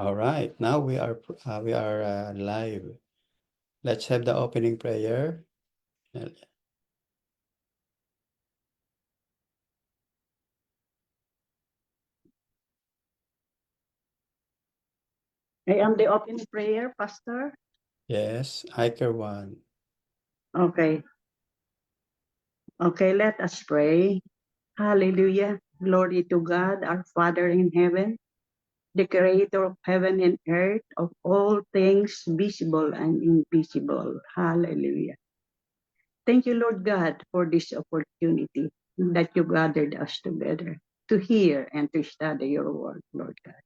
All right, now we are live. Let's have the opening prayer. I am the opening prayer, Pastor. Yes, Iker one. Okay. Okay, let us pray. Hallelujah. Glory to God, our Father in heaven, the creator of heaven and earth, of all things visible and invisible. Hallelujah. Thank you, Lord God, for this opportunity that you gathered us together to hear and to study your word, Lord God.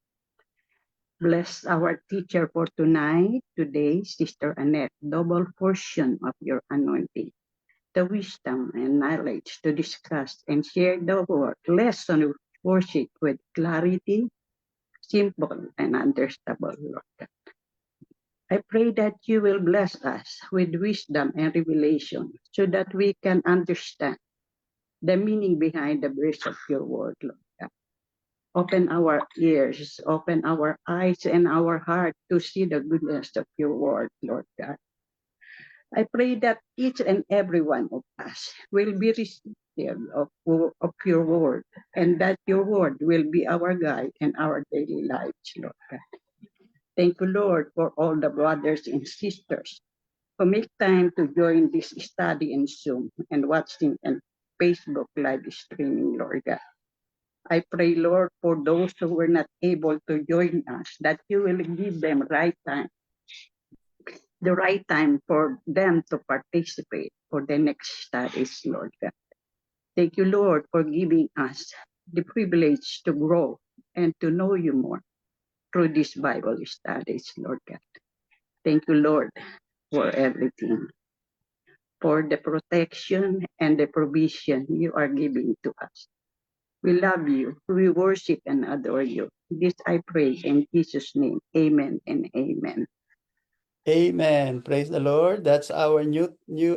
Bless our teacher for today, Sister Annette, double portion of your anointing, the wisdom and knowledge to discuss and share the word, lesson of worship with clarity, simple and understandable, Lord God. I pray that you will bless us with wisdom and revelation so that we can understand the meaning behind the verse of your word, Lord God. Open our ears, open our eyes and our heart to see the goodness of your word, Lord God. I pray that each and every one of us will be receptive of your word, and that your word will be our guide in our daily lives, Lord God. Thank you, Lord, for all the brothers and sisters who make time to join this study in Zoom and watching and Facebook live streaming, Lord God. I pray, Lord, for those who were not able to join us, that you will give them the right time for them to participate for the next studies, Lord God. Thank you, Lord, for giving us the privilege to grow and to know you more through these Bible studies, Lord God. Thank you, Lord, for everything, for the protection and the provision you are giving to us. We love you. We worship and adore you. This I pray in Jesus' name. Amen and amen. Amen. Praise the Lord. That's our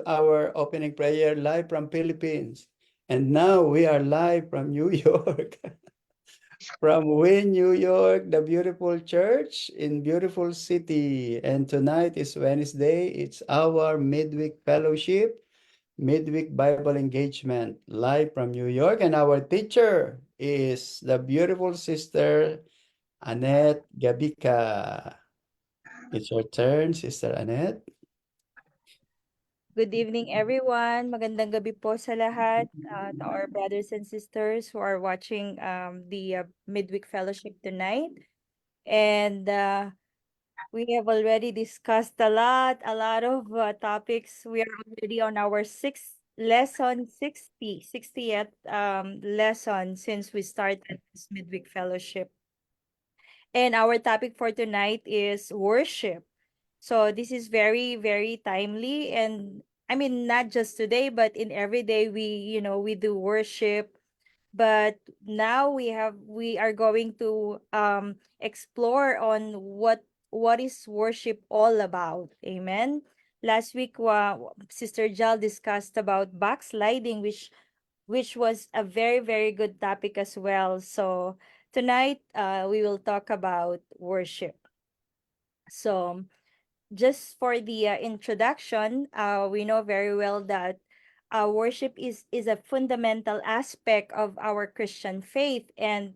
our opening prayer live from Philippines. And now we are live from New York. From Wayne, New York, the beautiful church in beautiful city. And tonight is Wednesday. It's our midweek fellowship, midweek Bible engagement live from New York. And our teacher is the beautiful sister Annette Gabika. It's your turn, Sister Annette. Good evening, everyone. Magandang gabi po sa lahat, to our brothers and sisters who are watching the Midweek Fellowship tonight. And we have already discussed a lot of topics. We are already on our sixth lesson, 60th lesson since we started this Midweek Fellowship. And our topic for tonight is worship. So this is very, very timely. And I mean, not just today, but in every day we do worship. But now we are going to explore on what is worship all about. Amen. Last week, Sister Jal discussed about backsliding, which was a very, very good topic as well. So tonight, we will talk about worship. So just for the introduction, we know very well that worship is a fundamental aspect of our Christian faith, and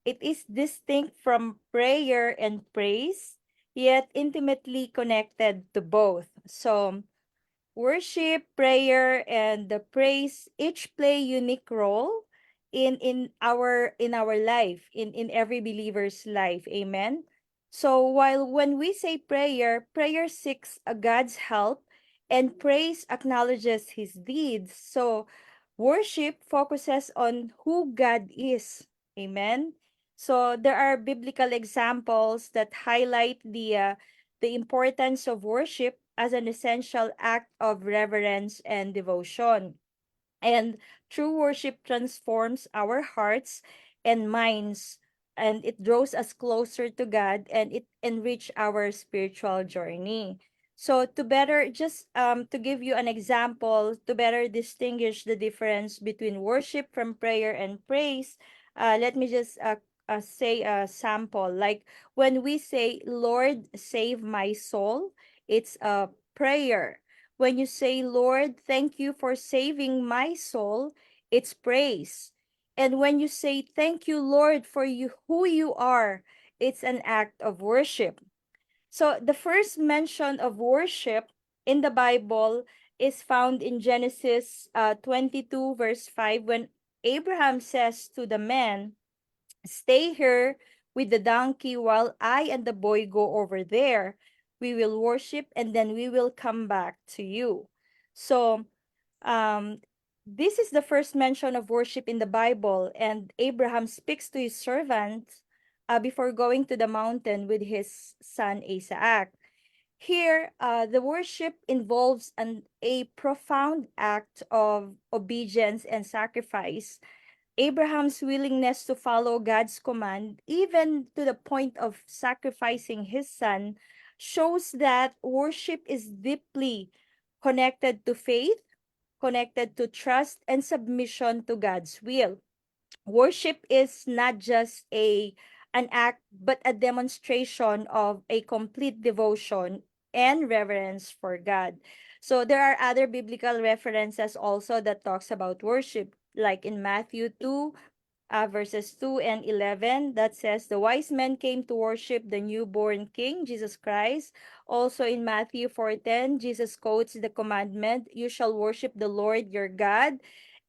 it is distinct from prayer and praise, yet intimately connected to both. So worship, prayer, and the praise each play unique role in our life, in every believer's life. Amen. So while when we say prayer seeks a God's help and praise acknowledges his deeds. So worship focuses on who God is. Amen. So there are biblical examples that highlight the importance of worship as an essential act of reverence and devotion. And true worship transforms our hearts and minds, and it draws us closer to God, and it enrich our spiritual journey. So to better just to give you an example, to better distinguish the difference between worship from prayer and praise, let me just say a sample. Like when we say, Lord, save my soul, it's a prayer. When you say, Lord, thank you for saving my soul, it's praise. And when you say, thank you, Lord, for you who you are, it's an act of worship. So the first mention of worship in the Bible is found in Genesis 22, verse 5, when Abraham says to the man, stay here with the donkey while I and the boy go over there. We will worship and then we will come back to you. So, um, this is the first mention of worship in the Bible, and Abraham speaks to his servant before going to the mountain with his son Isaac. Here, the worship involves a profound act of obedience and sacrifice. Abraham's willingness to follow God's command, even to the point of sacrificing his son, shows that worship is deeply connected to faith, connected to trust, and submission to God's will. Worship is not just an act, but a demonstration of a complete devotion and reverence for God. So there are other biblical references also that talks about worship, like in Matthew 2, verses 2 and 11, that says, the wise men came to worship the newborn King, Jesus Christ. Also in Matthew 4:10, Jesus quotes the commandment, you shall worship the Lord your God.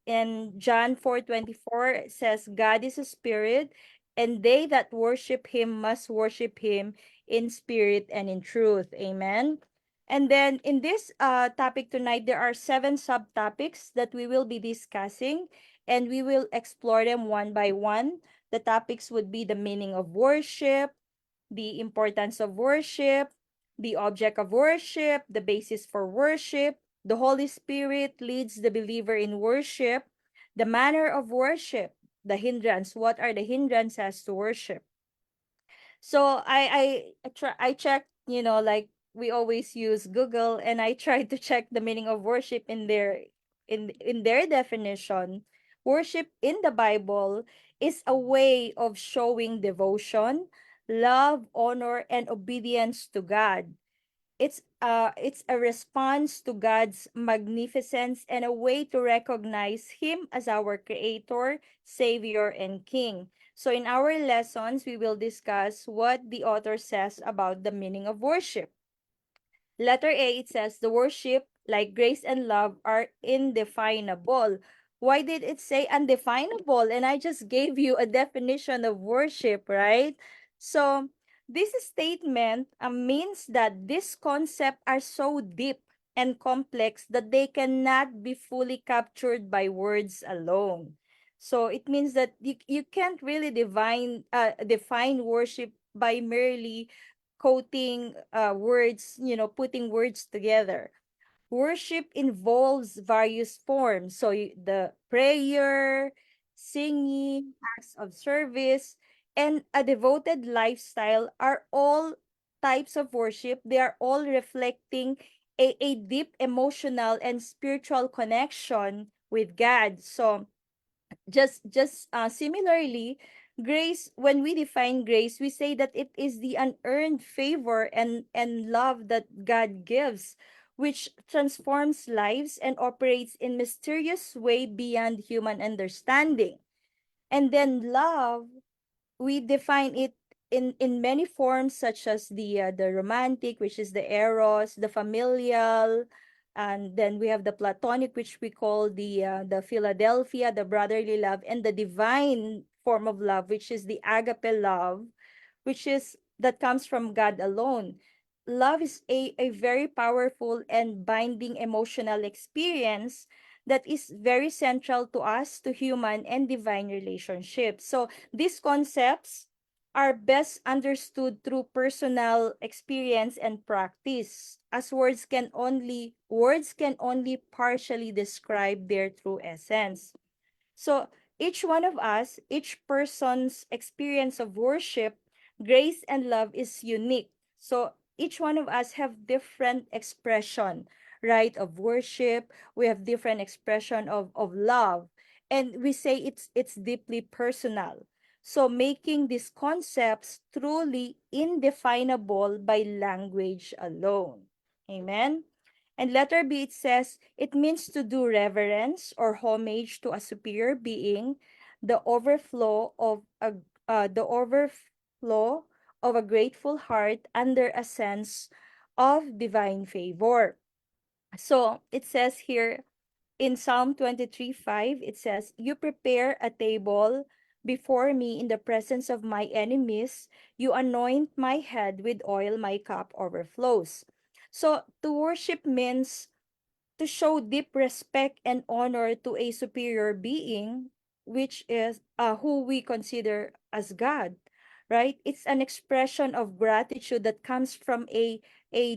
In John 4:24, it says, God is a spirit, and they that worship him must worship him in spirit and in truth. Amen. And then in this topic tonight, there are 7 subtopics that we will be discussing, and we will explore them one by one. The topics would be the meaning of worship, the importance of worship, the object of worship, the basis for worship, the Holy Spirit leads the believer in worship, the manner of worship, the hindrance. What are the hindrances to worship? So I checked, like we always use Google, and I tried to check the meaning of worship in their definition. Worship in the Bible is a way of showing devotion, love, honor, and obedience to God. It's a response to God's magnificence and a way to recognize him as our creator, savior, and king. So in our lessons, we will discuss what the author says about the meaning of worship. Letter A, it says the worship, like grace and love, are indefinable. Why did it say undefinable? And I just gave you a definition of worship, right? So this statement means that these concepts are so deep and complex that they cannot be fully captured by words alone. So it means that you can't really define worship by merely quoting words, putting words together. Worship involves various forms. So the prayer, singing, acts of service, and a devoted lifestyle are all types of worship. They are all reflecting a deep emotional and spiritual connection with God. So just similarly, grace, when we define grace, we say that it is the unearned favor and love that God gives, which transforms lives and operates in mysterious way beyond human understanding. And then love, we define it in many forms, such as the romantic, which is the eros, the familial, and then we have the platonic, which we call the Philadelphia, the brotherly love, and the divine form of love, which is the agape love, which is that comes from God alone. Love is a very powerful and binding emotional experience that is very central to us, to human and divine relationships. So these concepts are best understood through personal experience and practice, as words can only partially describe their true essence. So each one of us, each person's experience of worship, grace and love is unique. So each one of us have different expression, right, of worship. We have different expression of love. And we say it's deeply personal. So making these concepts truly indefinable by language alone. Amen. And letter B, it says it means to do reverence or homage to a superior being, the overflow of a grateful heart under a sense of divine favor. So it says here in Psalm 23:5, it says, "You prepare a table before me in the presence of my enemies. You anoint my head with oil, my cup overflows." So to worship means to show deep respect and honor to a superior being, which is who we consider as God, right? It's an expression of gratitude that comes from a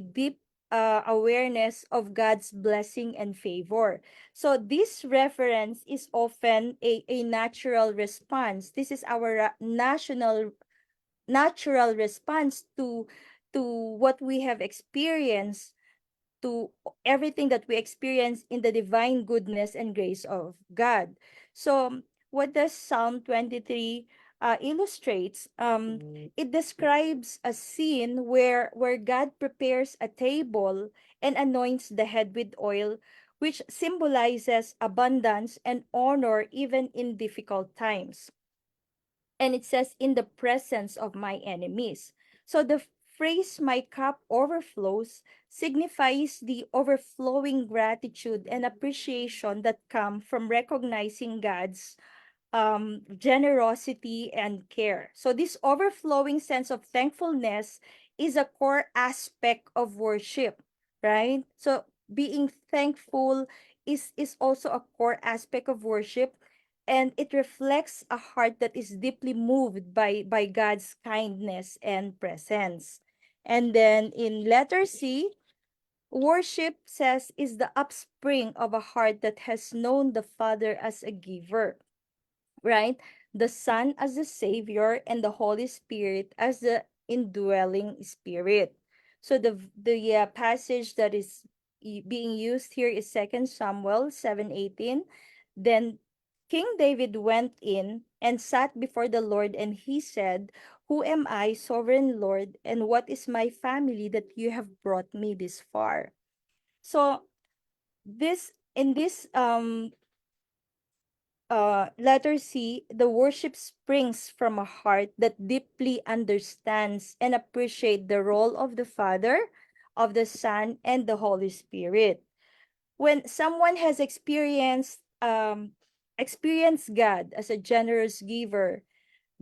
deep awareness of God's blessing and favor. So this reference is often a natural response. This is our natural response to what we have experienced, to everything that we experience in the divine goodness and grace of God. So, what does Psalm 23 illustrates? It describes a scene where God prepares a table and anoints the head with oil, which symbolizes abundance and honor even in difficult times. And it says, "In the presence of my enemies." So the phrase "my cup overflows" signifies the overflowing gratitude and appreciation that come from recognizing God's generosity and care. So this overflowing sense of thankfulness is a core aspect of worship, right? So being thankful is also a core aspect of worship, and it reflects a heart that is deeply moved by God's kindness and presence. And then in letter C, worship says is the upspring of a heart that has known the Father as a giver, right? The Son as the Savior and the Holy Spirit as the indwelling Spirit. So the passage that is being used here is 2 Samuel 7:18. Then King David went in and sat before the Lord, and he said, "Who am I, sovereign Lord, and what is my family that you have brought me this far?" So this letter C, the worship springs from a heart that deeply understands and appreciates the role of the Father, of the Son, and the Holy Spirit. When someone has experienced God as a generous giver,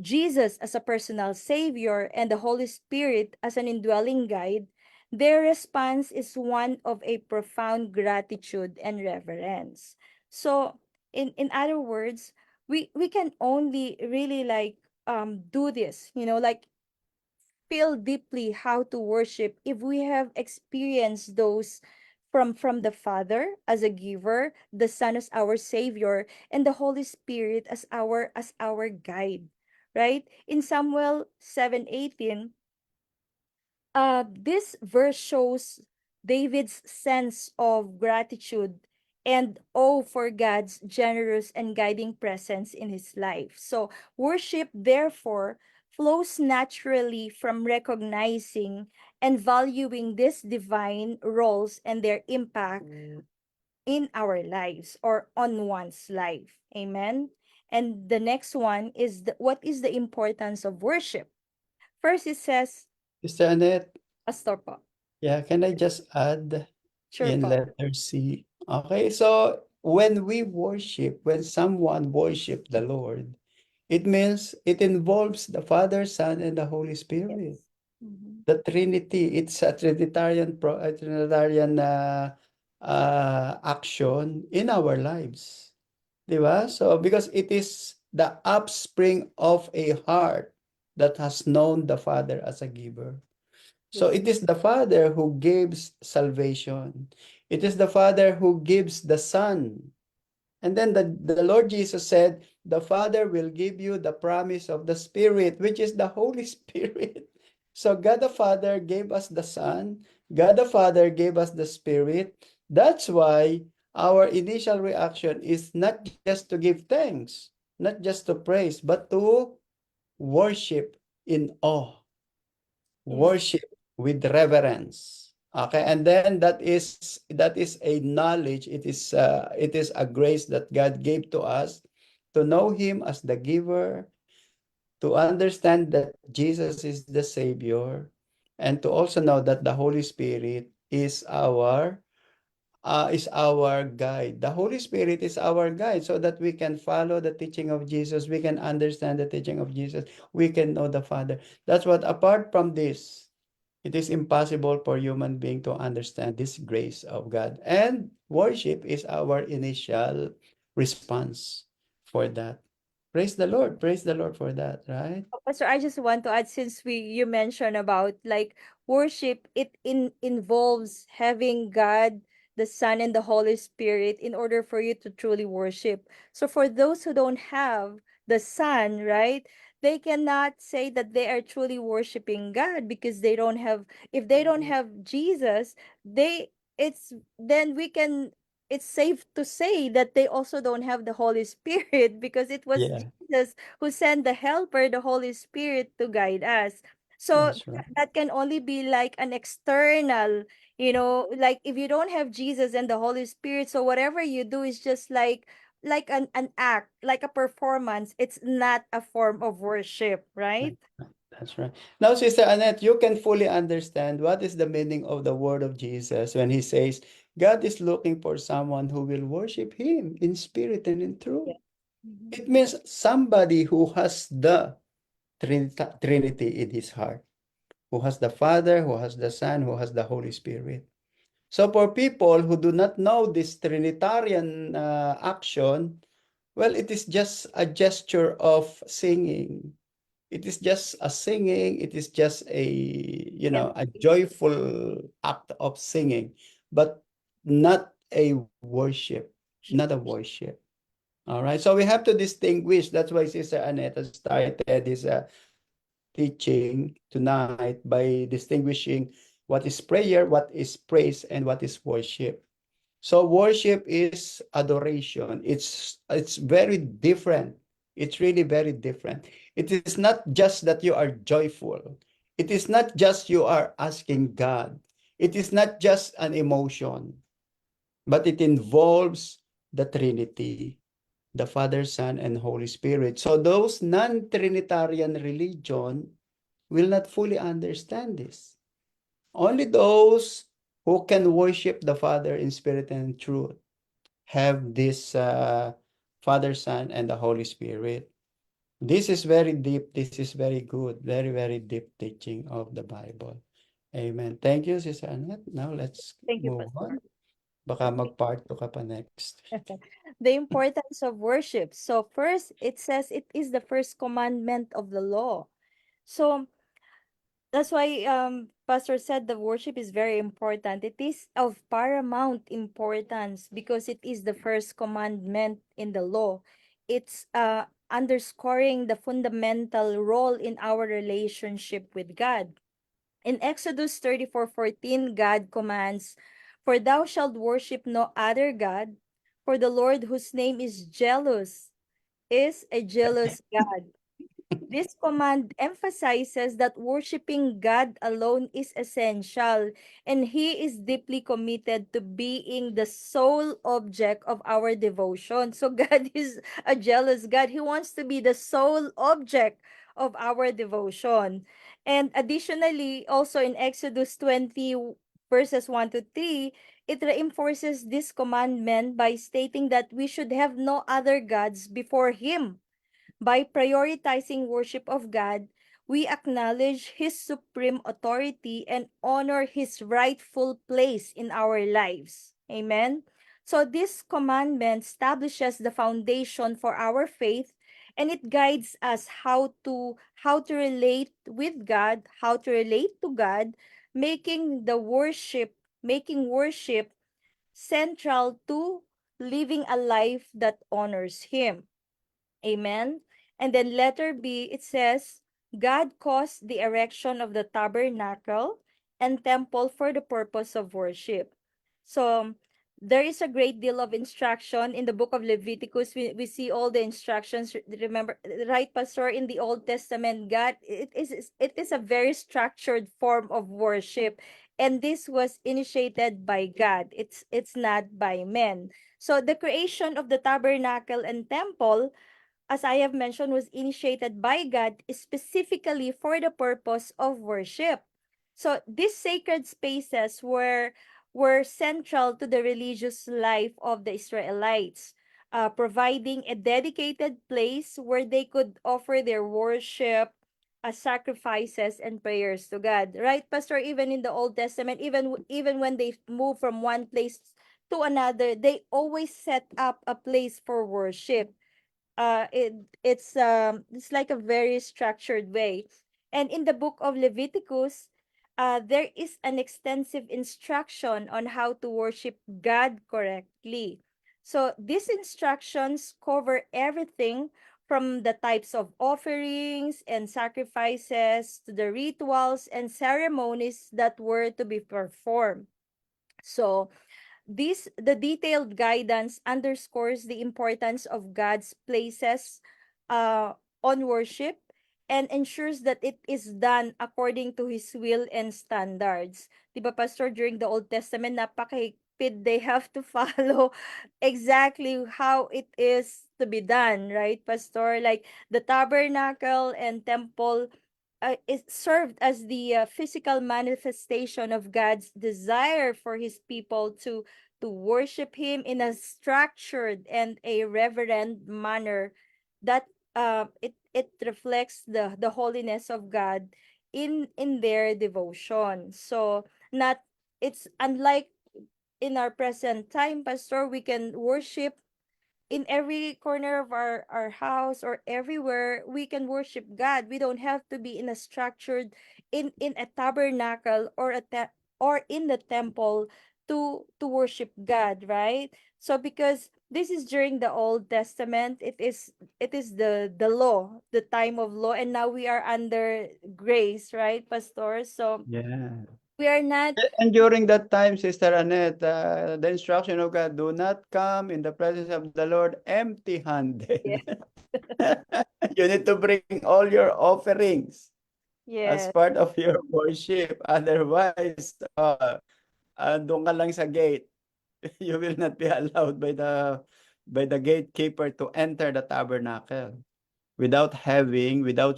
Jesus as a personal savior, and the Holy Spirit as an indwelling guide, their response is one of a profound gratitude and reverence. So, in other words, we can only really like do this, like feel deeply how to worship if we have experienced those from the Father as a giver, the Son as our Savior, and the Holy Spirit as our guide, right? In Samuel 7:18, this verse shows David's sense of gratitude and awe for God's generous and guiding presence in his life. So, worship, therefore, flows naturally from recognizing and valuing these divine roles and their impact in our lives or on one's life. Amen. And the next one is what is the importance of worship? First, it says, Sister Annette, Pastor po. yeah, can I just add Sure in po. letter C? Okay, so when someone worship the Lord, it means it involves the Father, Son, and the Holy Spirit. Yes. Mhm. The Trinity, it's a Trinitarian action in our lives. Di ba? So, because it is the upspring of a heart that has known the Father as a giver. So Yes. it is the Father who gives salvation. It is the Father who gives the Son. And then the Lord Jesus said, the Father will give you the promise of the Spirit, which is the Holy Spirit. So God the Father gave us the Son. God the Father gave us the Spirit. That's why our initial reaction is not just to give thanks, not just to praise, but to worship in awe, Yes. worship with reverence. Okay, and then that is a knowledge. It is a grace that God gave to us to know Him as the giver, to understand that Jesus is the Savior, and to also know that the Holy Spirit is our guide. The Holy Spirit is our guide so that we can follow the teaching of Jesus. We can understand the teaching of Jesus. We can know the Father. That's what, apart from this, it is impossible for human being to understand this grace of God. And worship is our initial response for that. Praise the Lord. Praise the Lord for that, right? Pastor, I just want to add, since you mentioned about like worship, it involves having God, the Son, and the Holy Spirit in order for you to truly worship. So for those who don't have the Son, right, they cannot say that they are truly worshiping God because they don't have, if they don't have Jesus, they it's then we can, it's safe to say that they also don't have the Holy Spirit because it was Yeah, Jesus who sent the helper, the Holy Spirit, to guide us. So that's right. that can only be like an external, like if you don't have Jesus and the Holy Spirit, so whatever you do is just like an act, like a performance. It's not a form of worship, right? That's right. Now, Sister Annette, you can fully understand what is the meaning of the word of Jesus when he says, God is looking for someone who will worship him in spirit and in truth. Yeah. Mhm. It means somebody who has the Trinity in his heart, who has the Father, who has the Son, who has the Holy Spirit. So for people who do not know this Trinitarian action, well, it is just a gesture of singing. It is just a singing. It is just a Empty. joyful act of singing, but not a worship, not a worship. All right. So we have to distinguish. That's why Sister Annette started this teaching tonight by distinguishing what is prayer, what is praise, and what is worship. So worship is adoration. It's very different. It's really very different. It is not just that you are joyful. It is not just you are asking God. It is not just an emotion, but it involves the Trinity, the Father, Son, and Holy Spirit. So those non-Trinitarian religion will not fully understand this. Only those who can worship the Father in spirit and truth have this Father, Son, and the Holy Spirit. This is very deep. This is very good. Very, very deep teaching of the Bible. Amen. Thank you, Sister Annette. Now let's Thank you, move Pastor. on. Baka mag-part 2 ka pa next. The importance of worship. So first, it says it is the first commandment of the law. So that's why Pastor said the worship is very important. It is of paramount importance because it is the first commandment in the law. It's underscoring the fundamental role in our relationship with God. In Exodus 34:14, God commands, "For thou shalt worship no other God, for the Lord whose name is jealous is a jealous God." This command emphasizes that worshiping God alone is essential, and He is deeply committed to being the sole object of our devotion. So, God is a jealous God. He wants to be the sole object of our devotion. And additionally, also in Exodus 20, verses 1 to 3, it reinforces this commandment by stating that we should have no other gods before Him. By prioritizing worship of God, we acknowledge His supreme authority and honor His rightful place in our lives. Amen. So this commandment establishes the foundation for our faith, and it guides us how to relate with God, how to relate to God, making worship central to living a life that honors Him. Amen. And then letter B, it says, God caused the erection of the tabernacle and temple for the purpose of worship. So there is a great deal of instruction in the book of Leviticus. We see all the instructions. Remember, right, Pastor, in the Old Testament, God, it is a very structured form of worship. And this was initiated by God. It's not by men. So the creation of the tabernacle and temple, as I have mentioned, was initiated by God specifically for the purpose of worship. So these sacred spaces were central to the religious life of the Israelites, providing a dedicated place where they could offer their worship, sacrifices, and prayers to God. Right, Pastor? Even in the Old Testament, even when they move from one place to another, they always set up a place for worship. It's like a very structured way. And in the book of Leviticus, there is an extensive instruction on how to worship God correctly. So these instructions cover everything from the types of offerings and sacrifices to the rituals and ceremonies that were to be performed. So the detailed guidance underscores the importance of God's places uh, on worship and ensures that it is done according to His will and standards. Diba, Pastor, during the Old Testament, napakahigpit, they have to follow exactly how it is to be done, right, Pastor? Like the tabernacle and temple, it served as the physical manifestation of God's desire for His people to worship Him in a structured and a reverent manner that it reflects the holiness of God in their devotion. So not it's unlike in our present time, Pastor, we can worship in every corner of our house or everywhere. We can worship God. We don't have to be in a structured in a tabernacle or or in the temple to worship God, right? So because this is during the Old Testament, it is the law, the time of law, and now we are under grace, right, Pastor? So Yeah. we are not. And during that time, Sister Annette, the instruction of God, do not come in the presence of the Lord empty-handed. Yes. You need to bring all your offerings as Yes. part of your worship. Otherwise, doon ka lang sa gate. You will not be allowed by the gatekeeper to enter the tabernacle without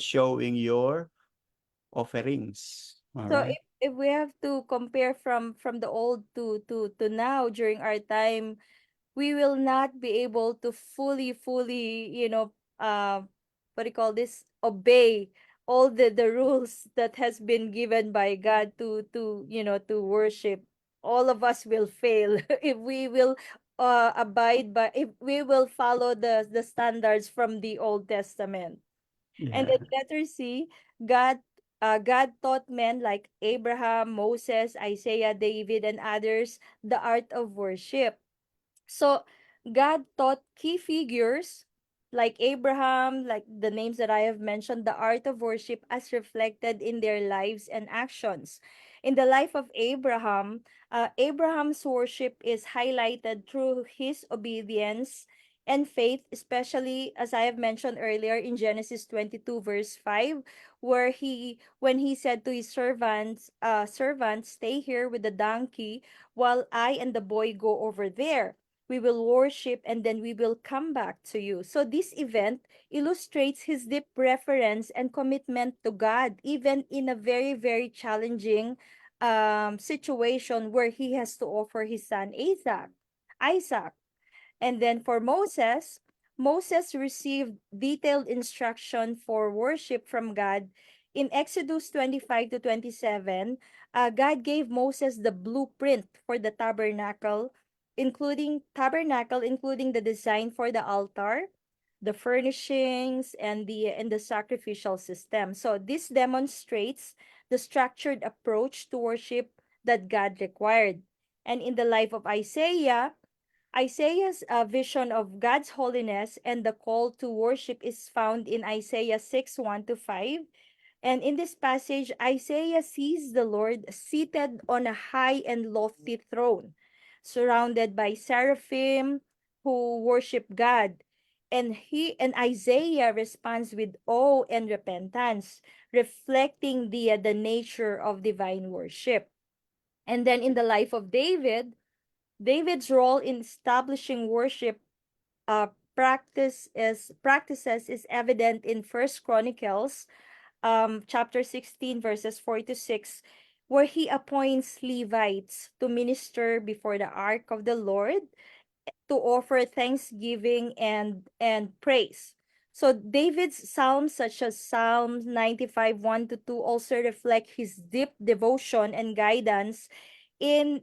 showing your offerings. All So right? if we have to compare from the old to now during our time, we will not be able to fully, what do you call this, obey all the rules that has been given by God to worship. All of us will fail if we will if we will follow the standards from the Old Testament. And Yeah. then letter C, God taught men like Abraham, Moses, Isaiah, David, and others the art of worship. So God taught key figures like Abraham, like the names that I have mentioned, the art of worship as reflected in their lives and actions. In the life of Abraham, Abraham's worship is highlighted through his obedience and faith, especially as I have mentioned earlier in Genesis 22 verse 5, where when he said to his servants, stay here with the donkey while I and the boy go over there. We will worship and then we will come back to you. So this event illustrates his deep reverence and commitment to God, even in a very, very challenging situation where he has to offer his son Isaac. And then for Moses, Moses received detailed instruction for worship from God. In Exodus 25 to 27, God gave Moses the blueprint for the including the design for the altar, the furnishings, and the sacrificial system. So this demonstrates the structured approach to worship that God required. And in the life of Isaiah's vision of God's holiness and the call to worship is found in Isaiah 6 1 to 5. And in this passage, Isaiah sees the Lord seated on a high and lofty throne. surrounded by seraphim who worship God. And Isaiah responds with awe and repentance, reflecting the nature of divine worship. And then in the life of David, David's role in establishing worship practices is evident in First Chronicles chapter 16 verses 4 to 6, where he appoints Levites to minister before the ark of the Lord, to offer thanksgiving and praise. So David's psalms such as Psalm 95 1 to 2 also reflect his deep devotion and guidance in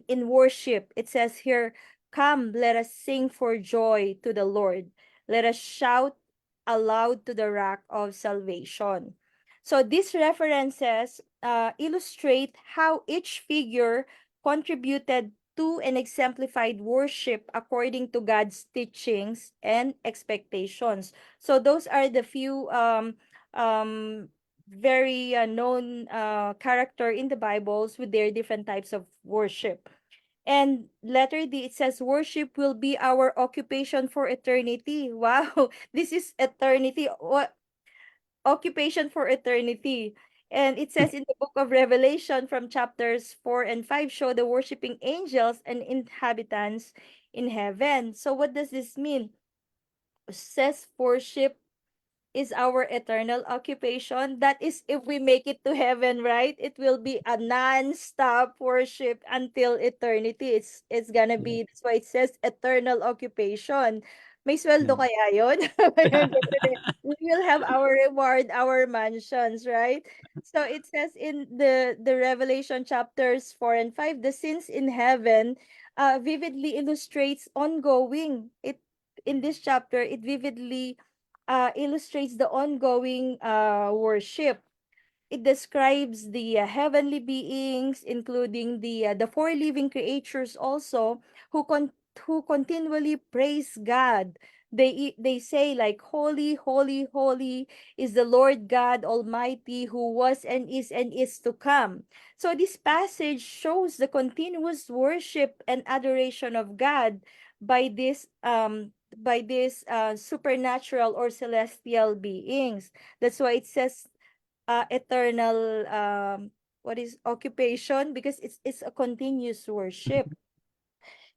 worship. It says here, "Come, let us sing for joy to the Lord. Let us shout aloud to the rock of salvation." So these references illustrate how each figure contributed to and exemplified worship according to God's teachings and expectations. So those are the few um very known character in the Bibles with their different types of worship. And letter D, it says, "Worship will be our occupation for eternity." Wow, this is eternity. What occupation for eternity? And it says in the book of Revelation from chapters 4 and 5 show the worshiping angels and inhabitants in heaven. So what does this mean? Says worship is our eternal occupation. That is, if we make it to heaven, right? It will be a non-stop worship until eternity. It's gonna Yeah. be, that's why it says eternal occupation. May sweldo Yeah. kaya yun? We will have our reward, our mansions, right? So it says in the Revelation chapters 4 and 5, the scenes in heaven vividly illustrates ongoing. It in this chapter, it vividly illustrates the ongoing worship. It describes the heavenly beings, including the four living creatures also, who continually praise God. They say like, "Holy, holy, holy is the Lord God Almighty, who was and is to come." So this passage shows the continuous worship and adoration of God by this supernatural or celestial beings. That's why it says eternal what is occupation, because it's a continuous worship.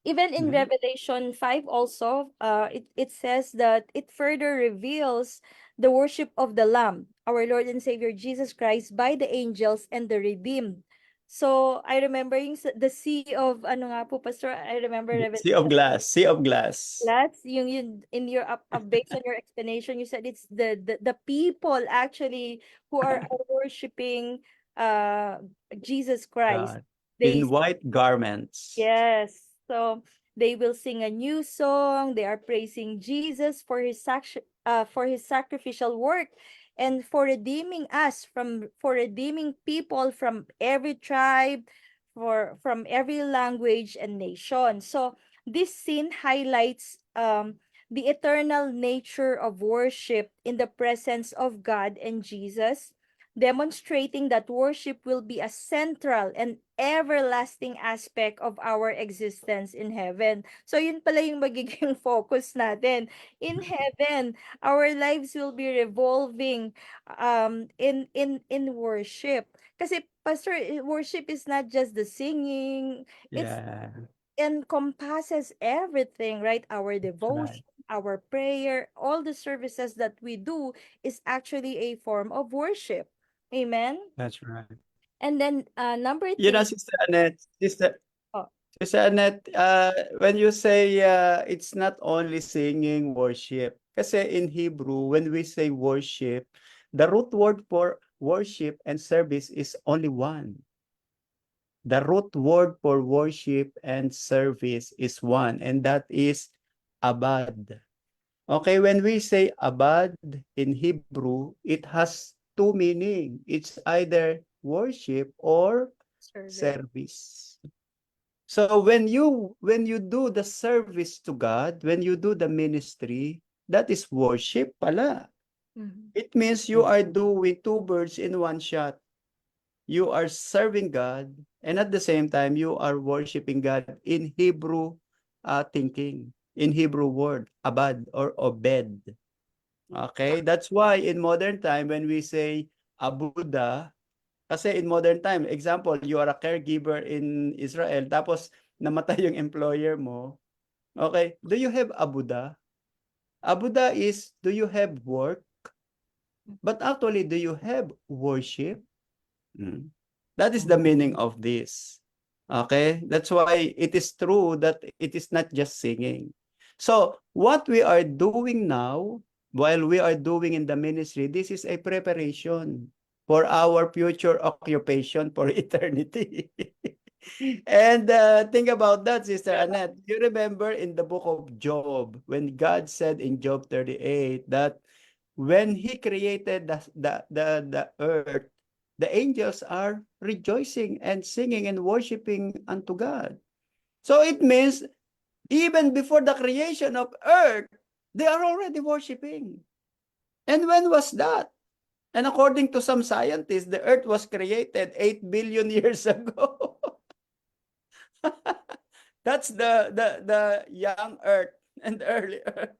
Even in Yeah. Revelation 5 also, it says that it further reveals the worship of the Lamb, our Lord and Savior Jesus Christ, by the angels and the redeemed. So I remember the sea of ano nga po, Pastor, I remember Sea of Revelation glass. Sea of glass. That's yung in your based on your explanation, you said it's the people actually who are worshiping uh Jesus Christ. God. They In white garments. Yes. So they will sing a new song. They are praising Jesus for his sacrificial work and for redeeming us for redeeming people from every tribe, from every language and nation. So this scene highlights the eternal nature of worship in the presence of God and Jesus, demonstrating that worship will be a central and everlasting aspect of our existence in heaven. So yun pala yung magiging focus natin. In heaven, our lives will be revolving in worship. Kasi Pastor, worship is not just the singing, it's Yeah. encompasses everything, right? Our That's right. devotion, our prayer, all the services that we do is actually a form of worship. Amen. That's right. And then number You know, three. Oh, Sister Annette, when you say it's not only singing worship, kasi in Hebrew, when we say worship, the root word for worship and service is only one. The root word for worship and service is one, and that is abad. Okay, when we say abad in Hebrew, it has two meaning. It's either worship or service. service. So when you do the service to God, when you do the ministry, that is worship pala. Mhm. It means you are doing two birds in one shot. you are serving God, and at the same time, you are worshiping God in Hebrew thinking, in Hebrew word, abad or obed. Okay? That's why in modern time, when we say abuda, kasi in modern time, example, you are a caregiver in Israel, tapos namatay yung employer mo, okay, do you have abuda? Abuda is, do you have work? But actually, do you have worship? Mm. That is the meaning of this. Okay? That's why it is true that it is not just singing. So, what we are doing now, while we are doing in the ministry, this is a preparation for our future occupation for eternity. And think about that, Sister Annette. You remember in the book of Job, when God said in Job 38 that when he created the earth, the angels are rejoicing and singing and worshiping unto God. So it means even before the creation of earth, they are already worshiping. And when was that? And according to some scientists, the earth was created 8 billion years ago. That's the young earth and early earth.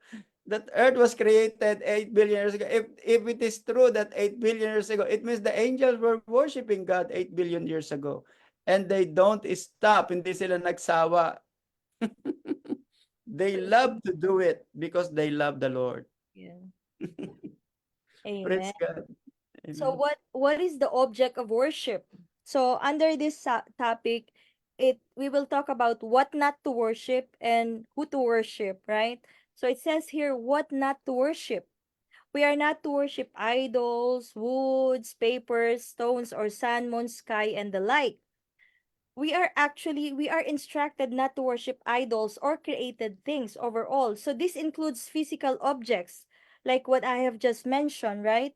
That earth was created 8 billion years ago. If it is true that 8 billion years ago, it means the angels were worshiping God 8 billion years ago. And they don't stop. Hindi sila nagsawa. They love to do it because they love the Lord. Yeah. Praise Amen. God. So Amen. what is the object of worship? So under this topic, it we will talk about what not to worship and who to worship, right? So it says here what not to worship. We are not to worship idols, woods, papers, stones, or sun, moon, sky, and the like. We are instructed not to worship idols or created things overall. So this includes physical objects, like what I have just mentioned, right?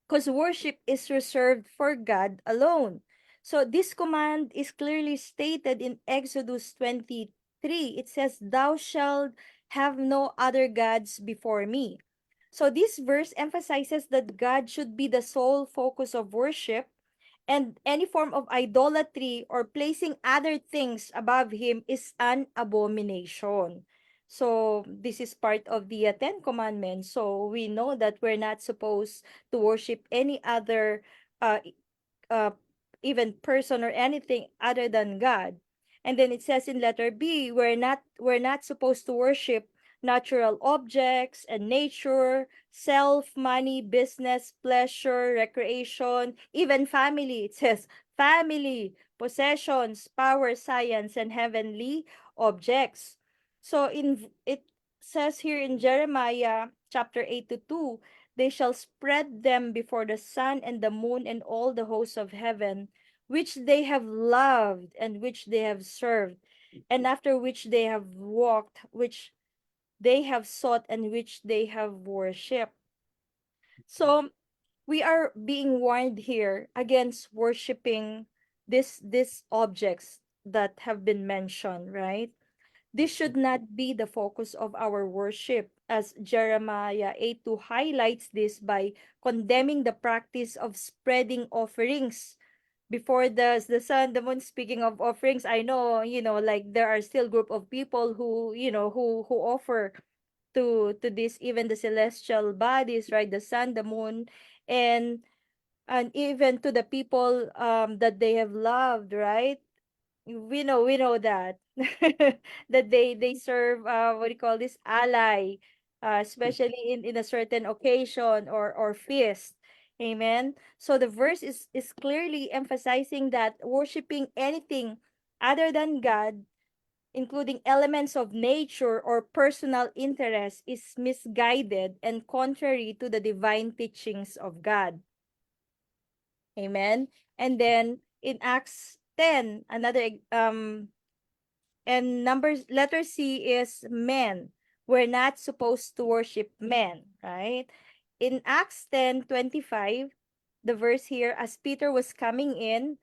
Because worship is reserved for God alone. So this command is clearly stated in Exodus 23. It says, "Thou shalt have no other gods before me." So this verse emphasizes that God should be the sole focus of worship, and any form of idolatry or placing other things above him is an abomination. So this is part of the Ten Commandments. So we know that we're not supposed to worship any other uh, uh, even person or anything other than God. And then it says in letter B, we're not supposed to worship natural objects and nature, self, money, business, pleasure, recreation, even family. It says family, possessions, power, science, and heavenly objects. So in it says here in Jeremiah chapter 8 to 2, they shall spread them before the sun and the moon and all the hosts of heaven, which they have loved and which they have served, and after which they have walked, which they have sought and which they have worshipped. So we are being warned here against worshiping these objects that have been mentioned, right? This should not be the focus of our worship, as Jeremiah 8:2 highlights this by condemning the practice of spreading offerings before the sun, the moon. Speaking of offerings, I know, like there are still group of people who, who offer to this, even the celestial bodies, right? The sun, the moon, and even to the people that they have loved, right? We know that that they serve, what do you call this, ally, especially in a certain occasion or feast. Amen. So the verse is clearly emphasizing that worshiping anything other than God, including elements of nature or personal interest, is misguided and contrary to the divine teachings of God. Amen. And then in Acts 10, another and letter C is men. We're not supposed to worship men, right? In Acts 10:25, the verse here, as Peter was coming in,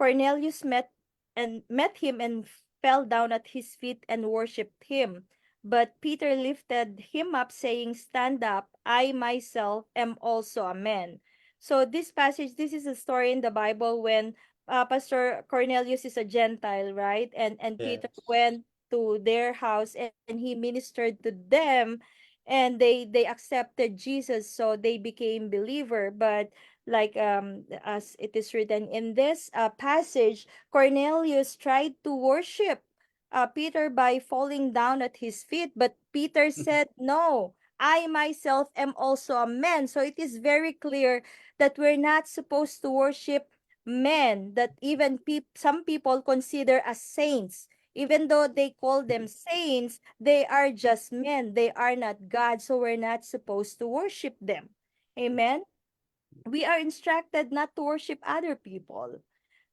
Cornelius met him and fell down at his feet and worshipped him. But Peter lifted him up, saying, "Stand up, I myself am also a man." So this passage, this is a story in the Bible when Pastor Cornelius is a Gentile, right? And Peter Yes. went to their house and he ministered to them, and they accepted Jesus, so they became believer. But like as it is written in this passage, Cornelius tried to worship Peter by falling down at his feet, but Peter said, "No, I myself am also a man." So it is very clear that we're not supposed to worship men that even some people consider as saints. Even though they call them saints, they are just men. They are not God, so we're not supposed to worship them. Amen. We are instructed not to worship other people.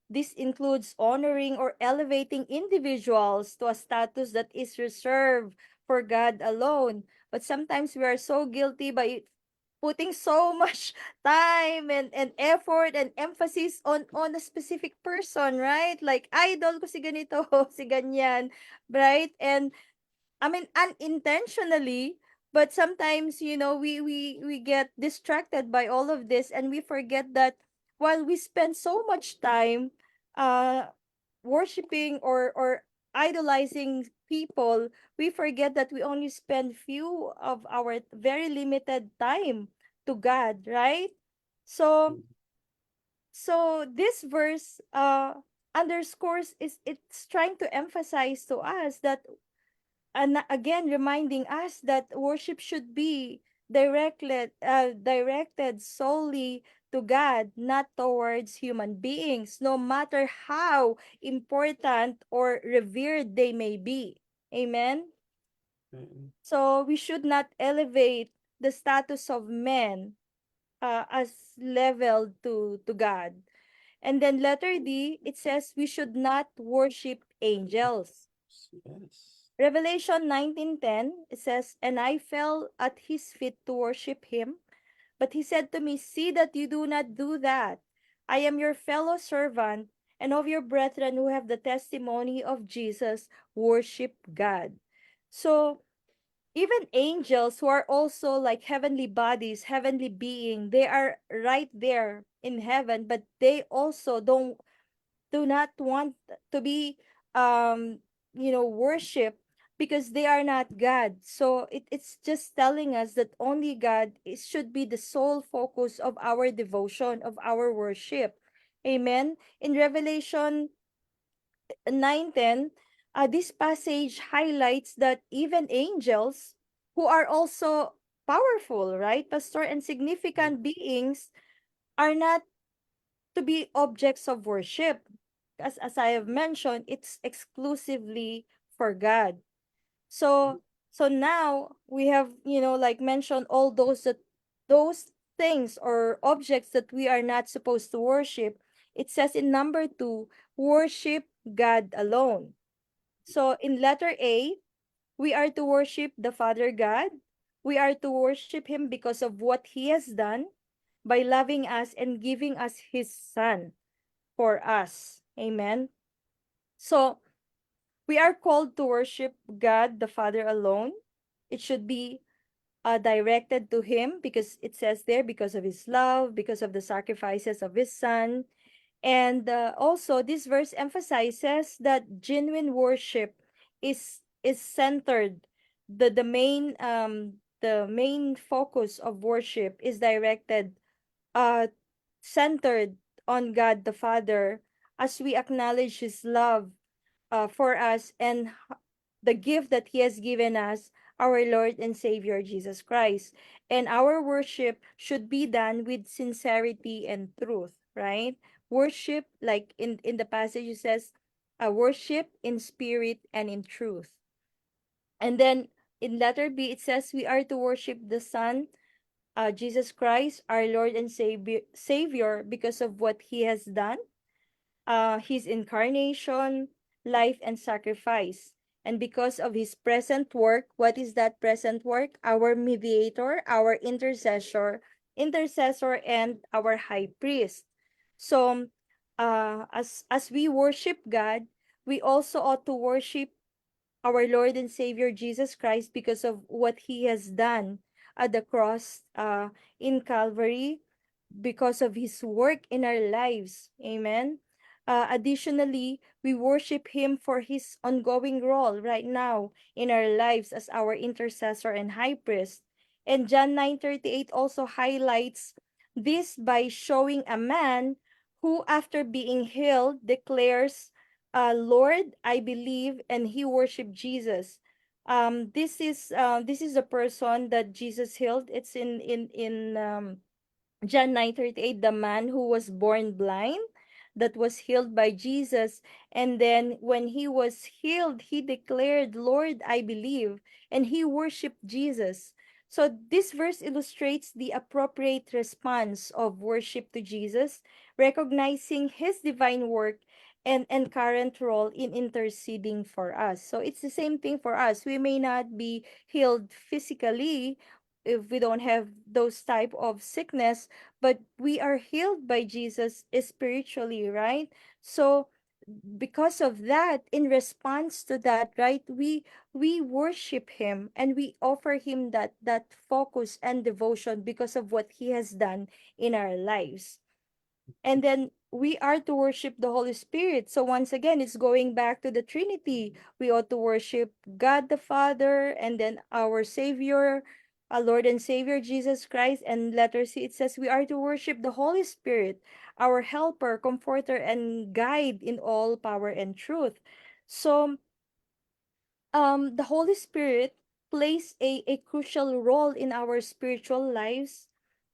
This includes honoring or elevating individuals to a status that is reserved for God alone. But sometimes we are so guilty by putting so much time and effort and emphasis on a specific person, right? Like idol ko si ganito, si ganyan, right? And I mean, unintentionally, but sometimes, we get distracted by all of this, and we forget that while we spend so much time uh worshiping or idolizing people, we forget that we only spend few of our very limited time to God, right? So this verse underscores, is it's trying to emphasize to us that, and again reminding us that worship should be directed solely to God, not towards human beings, no matter how important or revered they may be. Amen. Mm. So we should not elevate the status of men as leveled to God. And then letter D, it says we should not worship angels. Yes. Revelation 19:10, it says, "And I fell at his feet to worship him. But he said to me, 'See that you do not do that. I am your fellow servant and of your brethren who have the testimony of Jesus. Worship God.'" So even angels, who are also like heavenly bodies, heavenly being, they are right there in heaven, but they also do not want to be worship, because they are not God. So it's just telling us that only God should be the sole focus of our devotion, of our worship. Amen. In Revelation 9:10, this passage highlights that even angels, who are also powerful, right, Pastor, and significant beings, are not to be objects of worship. As I have mentioned, it's exclusively for God. So now we have, like mentioned all those things or objects that we are not supposed to worship. It says in number 2, worship God alone. So in letter A, we are to worship the Father God. We are to worship him because of what he has done by loving us and giving us his son for us. Amen. So we are called to worship God the Father alone. It should be directed to him, because it says there, because of his love, because of the sacrifices of his son. And also this verse emphasizes that genuine worship is centered. The main focus of worship is directed, uh centered on God the Father, as we acknowledge his love for us, and the gift that he has given us, our Lord and Savior Jesus Christ. And our worship should be done with sincerity and truth, right? Worship, like in the passage, it says, worship in spirit and in truth. And then in letter B, it says we are to worship the Son, Jesus Christ, our Lord and Savior, because of what he has done, his incarnation, life, and sacrifice. And because of his present work, what is that present work? Our mediator, our intercessor, and our high priest. So, as we worship God, we also ought to worship our Lord and Savior Jesus Christ because of what he has done at the cross, in Calvary, because of his work in our lives. Amen. Additionally, we worship him for his ongoing role right now in our lives as our intercessor and high priest. And John 9:38 also highlights this by showing a man who, after being healed, declares, Lord, I believe, and he worshiped Jesus. This is a person that Jesus healed. It's in John 9:38, the man who was born blind, that was healed by Jesus. And then when he was healed, he declared, Lord, I believe. And he worshiped Jesus. So this verse illustrates the appropriate response of worship to Jesus, recognizing his divine work and current role in interceding for us. So it's the same thing for us. We may not be healed physically if we don't have those type of sickness, but we are healed by Jesus spiritually, right? So because of that, in response to that, right, we worship him and we offer him that focus and devotion because of what he has done in our lives. And then we are to worship the Holy Spirit. So once again, it's going back to the Trinity. We ought to worship God the Father, and then our Savior, our Lord and Savior Jesus Christ. And letter C, it says we are to worship the Holy Spirit, our helper, comforter, and guide in all power and truth. So the Holy Spirit plays a crucial role in our spiritual lives,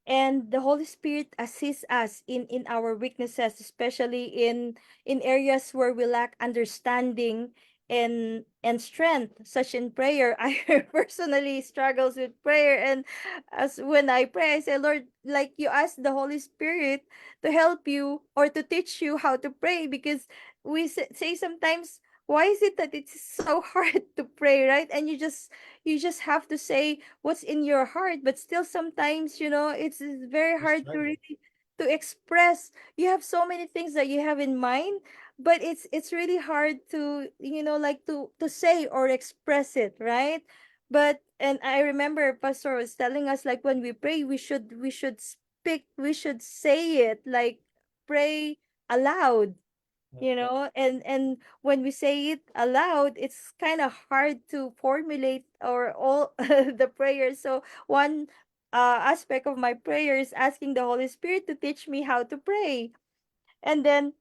and the Holy Spirit assists us in our weaknesses, especially in areas where we lack understanding and strength, such in prayer. I personally struggles with prayer, and as when I pray, I say, Lord, like you ask the Holy Spirit to help you or to teach you how to pray, because we say sometimes, why is it that it's so hard to pray, right? And you just have to say what's in your heart, but still sometimes, it's very That's hard to right. really to express. You have so many things that you have in mind, but it's really hard to, like to say or express it, right? But and I remember Pastor was telling us, like, when we pray, we should speak, we should say it, like pray aloud, and when we say it aloud, it's kind of hard to formulate or all the prayers. So one aspect of my prayer is asking the Holy Spirit to teach me how to pray. And then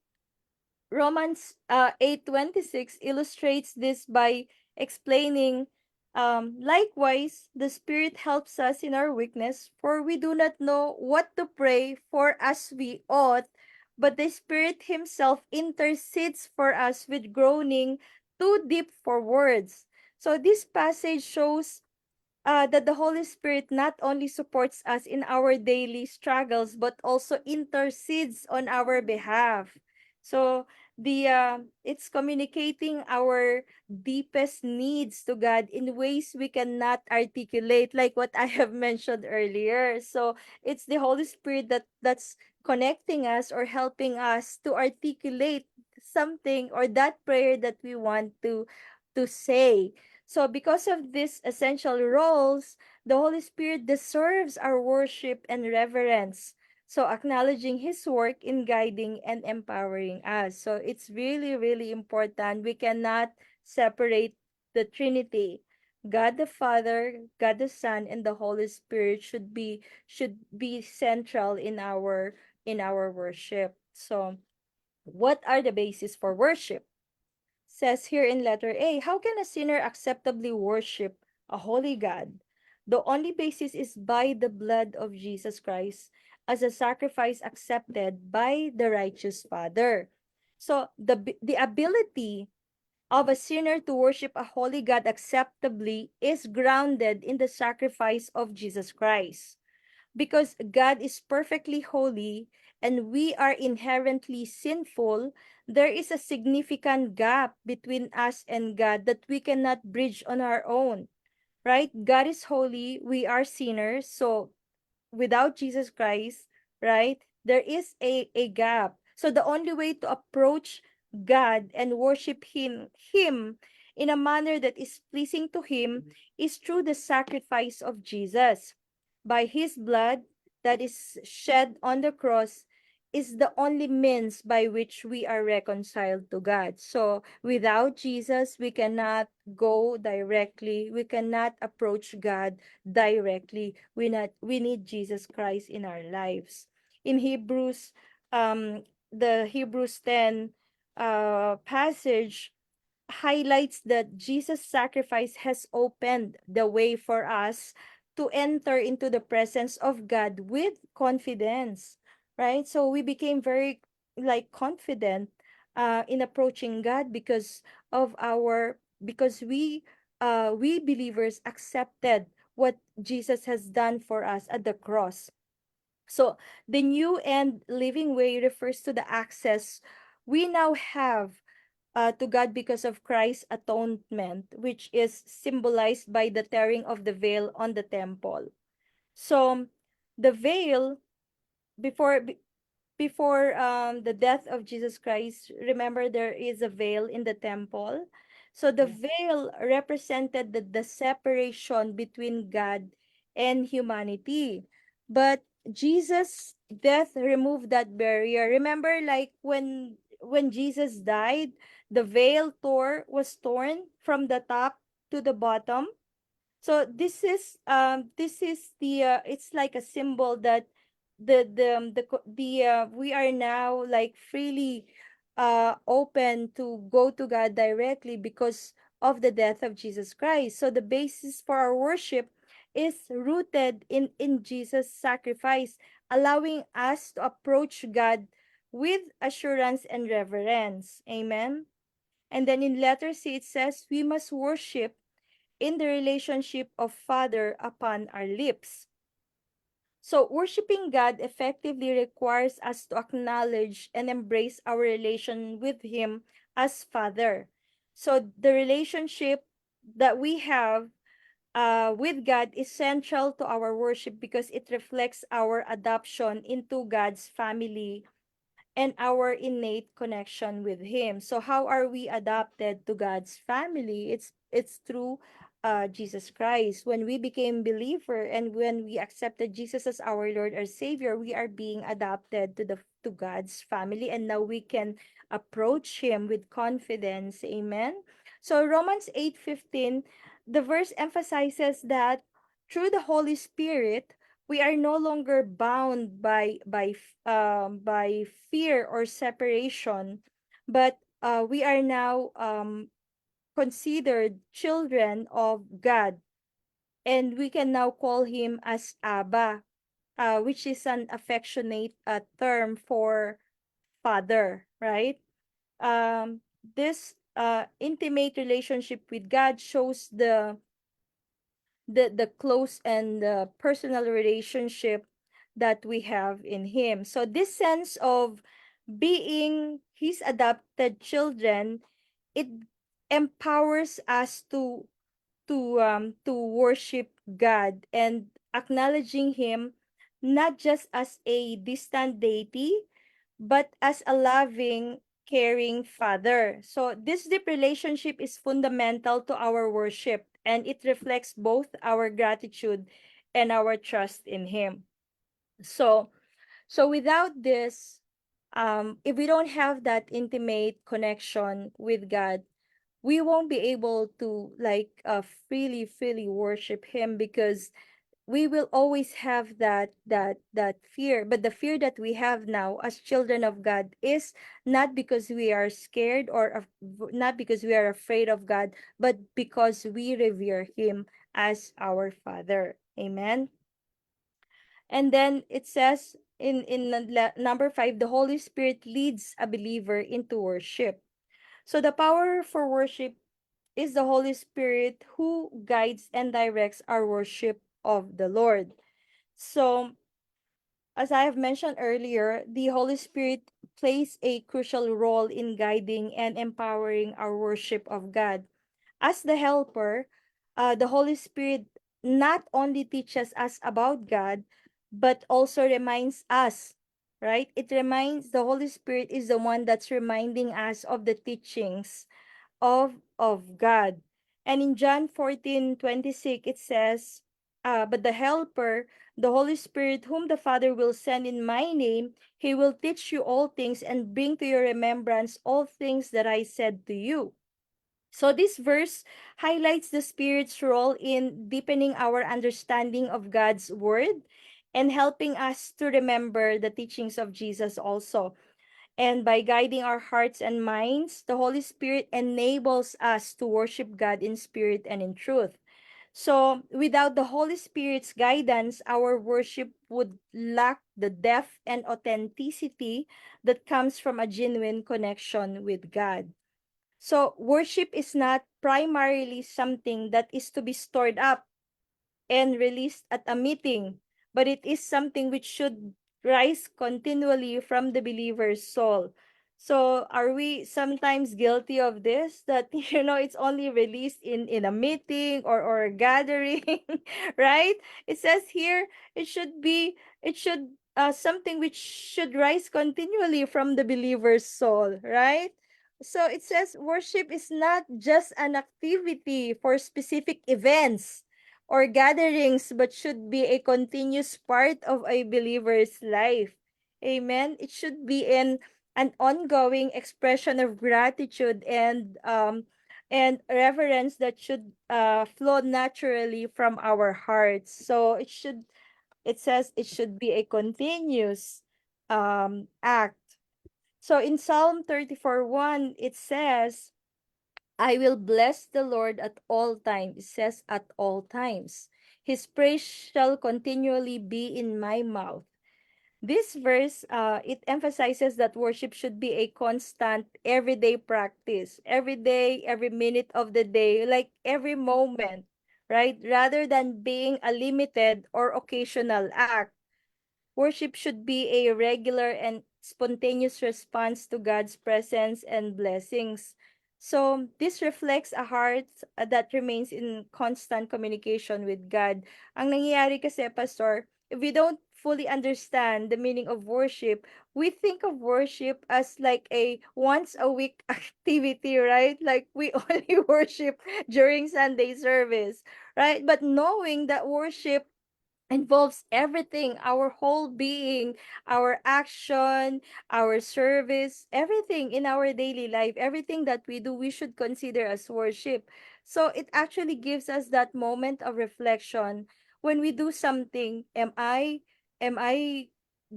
Romans 8:26 illustrates this by explaining, likewise, the Spirit helps us in our weakness, for we do not know what to pray for as we ought, but the Spirit Himself intercedes for us with groaning too deep for words. So this passage shows that the Holy Spirit not only supports us in our daily struggles, but also intercedes on our behalf. So it's communicating our deepest needs to God in ways we cannot articulate, like what I have mentioned earlier. So it's the Holy Spirit that's connecting us or helping us to articulate something or that prayer that we want to say. So, because of these essential roles, the Holy Spirit deserves our worship and reverence. So, acknowledging His work in guiding and empowering us. So, it's really, really important. We cannot separate the Trinity. God the Father, God the Son, and the Holy Spirit should be central in our worship. So, what are the basis for worship? Says here in letter A, how can a sinner acceptably worship a holy God? The only basis is by the blood of Jesus Christ as a sacrifice accepted by the righteous Father. So the ability of a sinner to worship a holy God acceptably is grounded in the sacrifice of Jesus Christ. Because God is perfectly holy and we are inherently sinful, there is a significant gap between us and God that we cannot bridge on our own, right? God is holy, we are sinners. So without Jesus Christ, right, there is a gap. So the only way to approach God and worship him in a manner that is pleasing to him is through the sacrifice of Jesus. By his blood, that is shed on the cross is the only means by which we are reconciled to God. So without Jesus, we cannot go directly. We cannot approach God directly. We need Jesus Christ in our lives. In Hebrews, the Hebrews 10 passage highlights that Jesus' sacrifice has opened the way for us to enter into the presence of God with confidence, right? So we became very like confident in approaching God because of our because we believers accepted what Jesus has done for us at the cross. So the new and living way refers to the access we now have to God because of Christ's atonement, which is symbolized by the tearing of the veil on the temple. So the veil before before the death of Jesus Christ, remember there is a veil in the temple. So the veil represented the separation between God and humanity. But Jesus' death removed that barrier. Remember, like when Jesus died, the veil was torn from the top to the bottom. So this is the it's like a symbol that we are now like freely open to go to God directly because of the death of Jesus Christ. So the basis for our worship is rooted in Jesus' sacrifice, allowing us to approach God with assurance and reverence. Amen. And then in letter C it says we must worship in the relationship of Father upon our lips. So, worshiping God effectively requires us to acknowledge and embrace our relation with Him as Father. So, the relationship that we have with God is central to our worship because it reflects our adoption into God's family and our innate connection with him. So how are we adopted to God's family? It's through Jesus Christ. When we became believer and when we accepted Jesus as our Lord or Savior, we are being adopted to God's family, and now we can approach him with confidence. Amen. So Romans 8:15, the verse emphasizes that through the Holy Spirit we are no longer bound by fear or separation, but we are now considered children of God, and we can now call him as Abba, which is an affectionate term for father, right? This intimate relationship with God shows the close and personal relationship that we have in him. So this sense of being his adopted children, it empowers us to worship God and acknowledging him not just as a distant deity, but as a loving, caring father. So this deep relationship is fundamental to our worship, and it reflects both our gratitude and our trust in him. So without this, if we don't have that intimate connection with God, we won't be able to like freely worship him, because we will always have that fear. But the fear that we have now as children of God is not because we are scared or not because we are afraid of God, but because we revere him as our father. Amen. And then it says in number 5, the Holy Spirit leads a believer into worship. So the power for worship is the Holy Spirit who guides and directs our worship of the Lord. So, as I have mentioned earlier, the Holy Spirit plays a crucial role in guiding and empowering our worship of God. As the helper, the Holy Spirit not only teaches us about God, but also reminds us, right? The Holy Spirit is the one that's reminding us of the teachings of God. And in John 14:26, it says, but the Helper, the Holy Spirit, whom the Father will send in my name, he will teach you all things and bring to your remembrance all things that I said to you. So this verse highlights the Spirit's role in deepening our understanding of God's word and helping us to remember the teachings of Jesus also. And by guiding our hearts and minds, the Holy Spirit enables us to worship God in spirit and in truth. So, without the Holy Spirit's guidance, our worship would lack the depth and authenticity that comes from a genuine connection with God. So, worship is not primarily something that is to be stored up and released at a meeting, but it is something which should rise continually from the believer's soul. So are we sometimes guilty of this, that it's only released in a meeting or a gathering, right? It says here it should something which should rise continually from the believer's soul, right? So it says worship is not just an activity for specific events or gatherings, but should be a continuous part of a believer's life. Amen. It should be in an ongoing expression of gratitude and reverence that should flow naturally from our hearts. So it says it should be a continuous act. So in Psalm 34:1, it says, I will bless the Lord at all times. It says at all times. His praise shall continually be in my mouth. This verse, it emphasizes that worship should be a constant, everyday practice. Every day, every minute of the day, like every moment, right? Rather than being a limited or occasional act. Worship should be a regular and spontaneous response to God's presence and blessings. So, this reflects a heart that remains in constant communication with God. Ang nangyayari kasi, Pastor, if we don't fully understand the meaning of worship, we think of worship as like a once a week activity, right? Like we only worship during Sunday service, right? But knowing that worship involves everything, our whole being, our action, our service, everything in our daily life, everything that we do, we should consider as worship. So it actually gives us that moment of reflection when we do something. Am I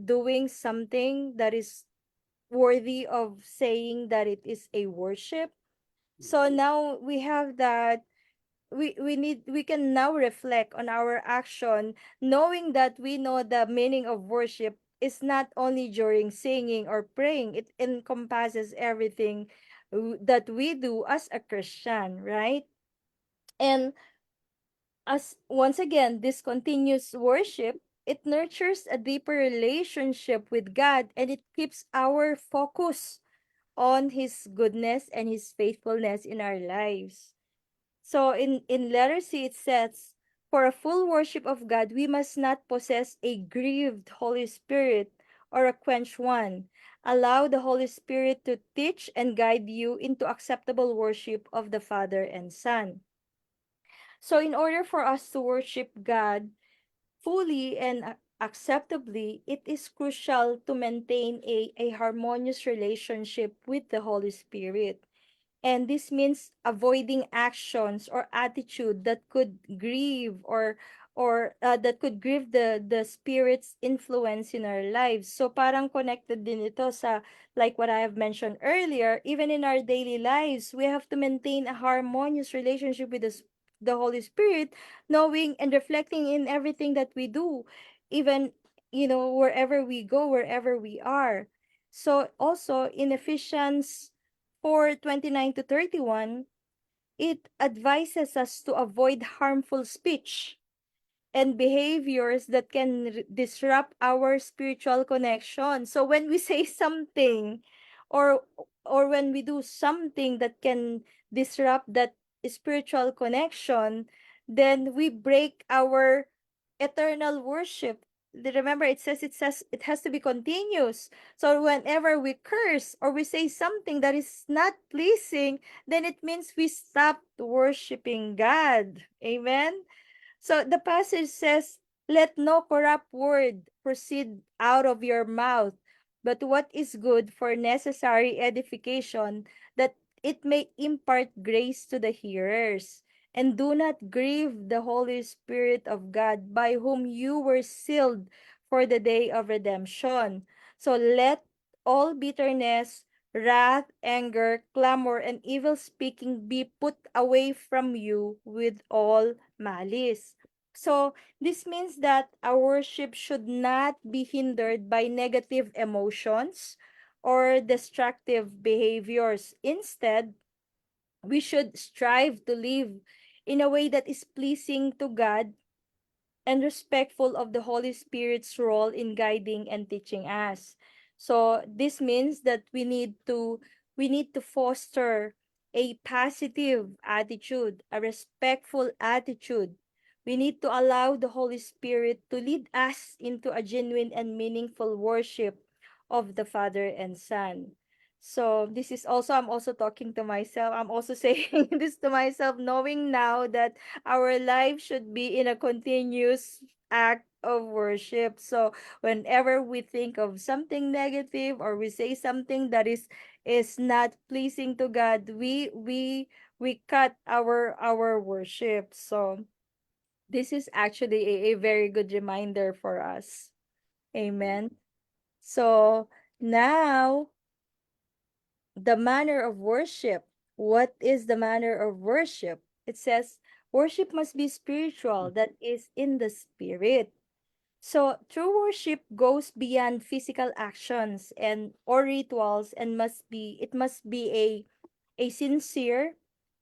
doing something that is worthy of saying that it is a worship? So now we have that we can now reflect on our action, knowing that we know the meaning of worship is not only during singing or praying. It encompasses everything that we do as a Christian, right? And as once again, this continuous worship, it nurtures a deeper relationship with God, and it keeps our focus on his goodness and his faithfulness in our lives. So in letter C, it says, for a full worship of God, we must not possess a grieved Holy Spirit or a quenched one. Allow the Holy Spirit to teach and guide you into acceptable worship of the Father and Son. So in order for us to worship God fully and acceptably, it is crucial to maintain a harmonious relationship with the Holy Spirit. And this means avoiding actions or attitude that could grieve or that could grieve the spirit's influence in our lives. So parang connected din ito sa like what I have mentioned earlier. Even in our daily lives, we have to maintain a harmonious relationship with the Holy Spirit, knowing and reflecting in everything that we do, even wherever we go, wherever we are. So also in Ephesians 4:29 to 31, it advises us to avoid harmful speech and behaviors that can disrupt our spiritual connection. So when we say something or when we do something that can disrupt that spiritual connection, then we break our eternal worship. Remember, it says it has to be continuous. So whenever we curse or we say something that is not pleasing, then it means we stopped worshiping God. Amen. So the passage says, let no corrupt word proceed out of your mouth, but what is good for necessary edification, that it may impart grace to the hearers. And do not grieve the Holy Spirit of God, by whom you were sealed for the day of redemption. So let all bitterness, wrath, anger, clamor, and evil speaking be put away from you with all malice. So, this means that our worship should not be hindered by negative emotions or destructive behaviors. Instead, we should strive to live in a way that is pleasing to God and respectful of the Holy Spirit's role in guiding and teaching us. So this means that we need to foster a positive attitude, a respectful attitude. We need to allow the Holy Spirit to lead us into a genuine and meaningful worship of the Father and Son. So this is also, I'm also talking to myself. I'm also saying this to myself, knowing now that our life should be in a continuous act of worship. So whenever we think of something negative, or we say something that is not pleasing to God, we cut our worship. So this is actually a very good reminder for us. Amen. So now, the manner of worship. What is the manner of worship? It says, worship must be spiritual, that is, in the spirit. So true worship goes beyond physical actions and or rituals, and it must be a sincere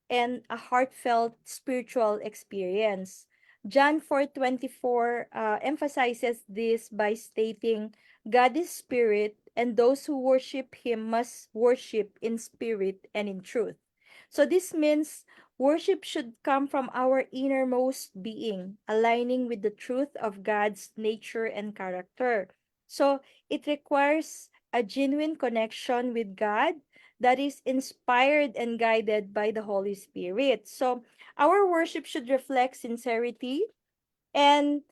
and a heartfelt spiritual experience. John 4:24 emphasizes this by stating, God is spirit, and those who worship him must worship in spirit and in truth. So this means worship should come from our innermost being, aligning with the truth of God's nature and character. So it requires a genuine connection with God that is inspired and guided by the Holy Spirit. So our worship should reflect sincerity and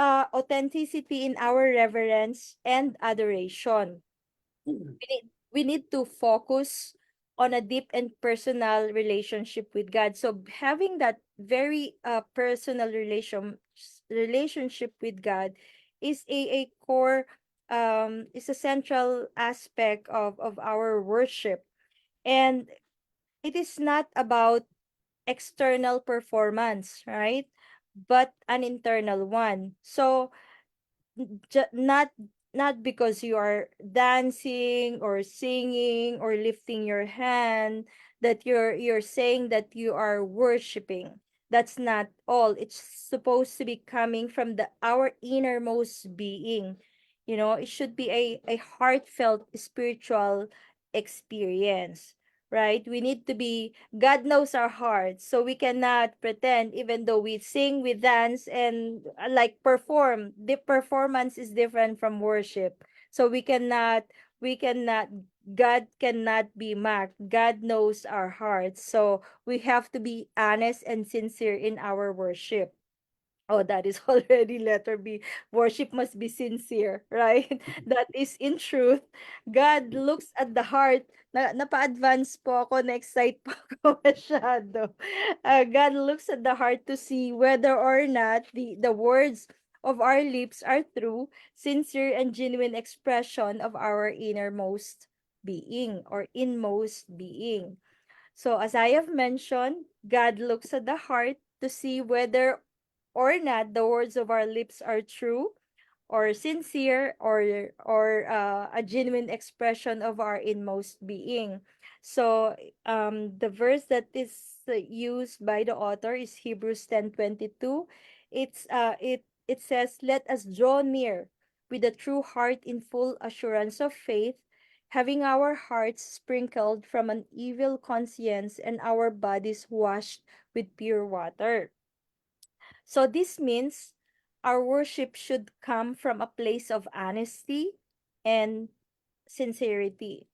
authenticity in our reverence and adoration. We need to focus on a deep and personal relationship with God. So having that very personal relationship with God is a core, is a central aspect of our worship. And it is not about external performance, right? But an internal one. So not because you are dancing or singing or lifting your hand, that you're saying that you are worshiping. That's not all. It's supposed to be coming from the our innermost being. It should be a heartfelt spiritual experience, right? We need to be, God knows our hearts, so we cannot pretend. Even though we sing, we dance, and like perform, the performance is different from worship. So we cannot, God cannot be mocked. God knows our hearts, so we have to be honest and sincere in our worship. Oh, that is already letter B. Worship must be sincere, right? That is in truth. God looks at the heart. Napa-advance po ako, na-excite po ako masyado. God looks at the heart to see whether or not the words of our lips are true, sincere, and genuine expression of our innermost being or inmost being. So, as I have mentioned, God looks at the heart to see whether or not the words of our lips are true or sincere, or a genuine expression of our inmost being. So the verse that is used by the author is Hebrews 10:22. It says, let us draw near with a true heart in full assurance of faith, having our hearts sprinkled from an evil conscience and our bodies washed with pure water. So this means our worship should come from a place of honesty and sincerity.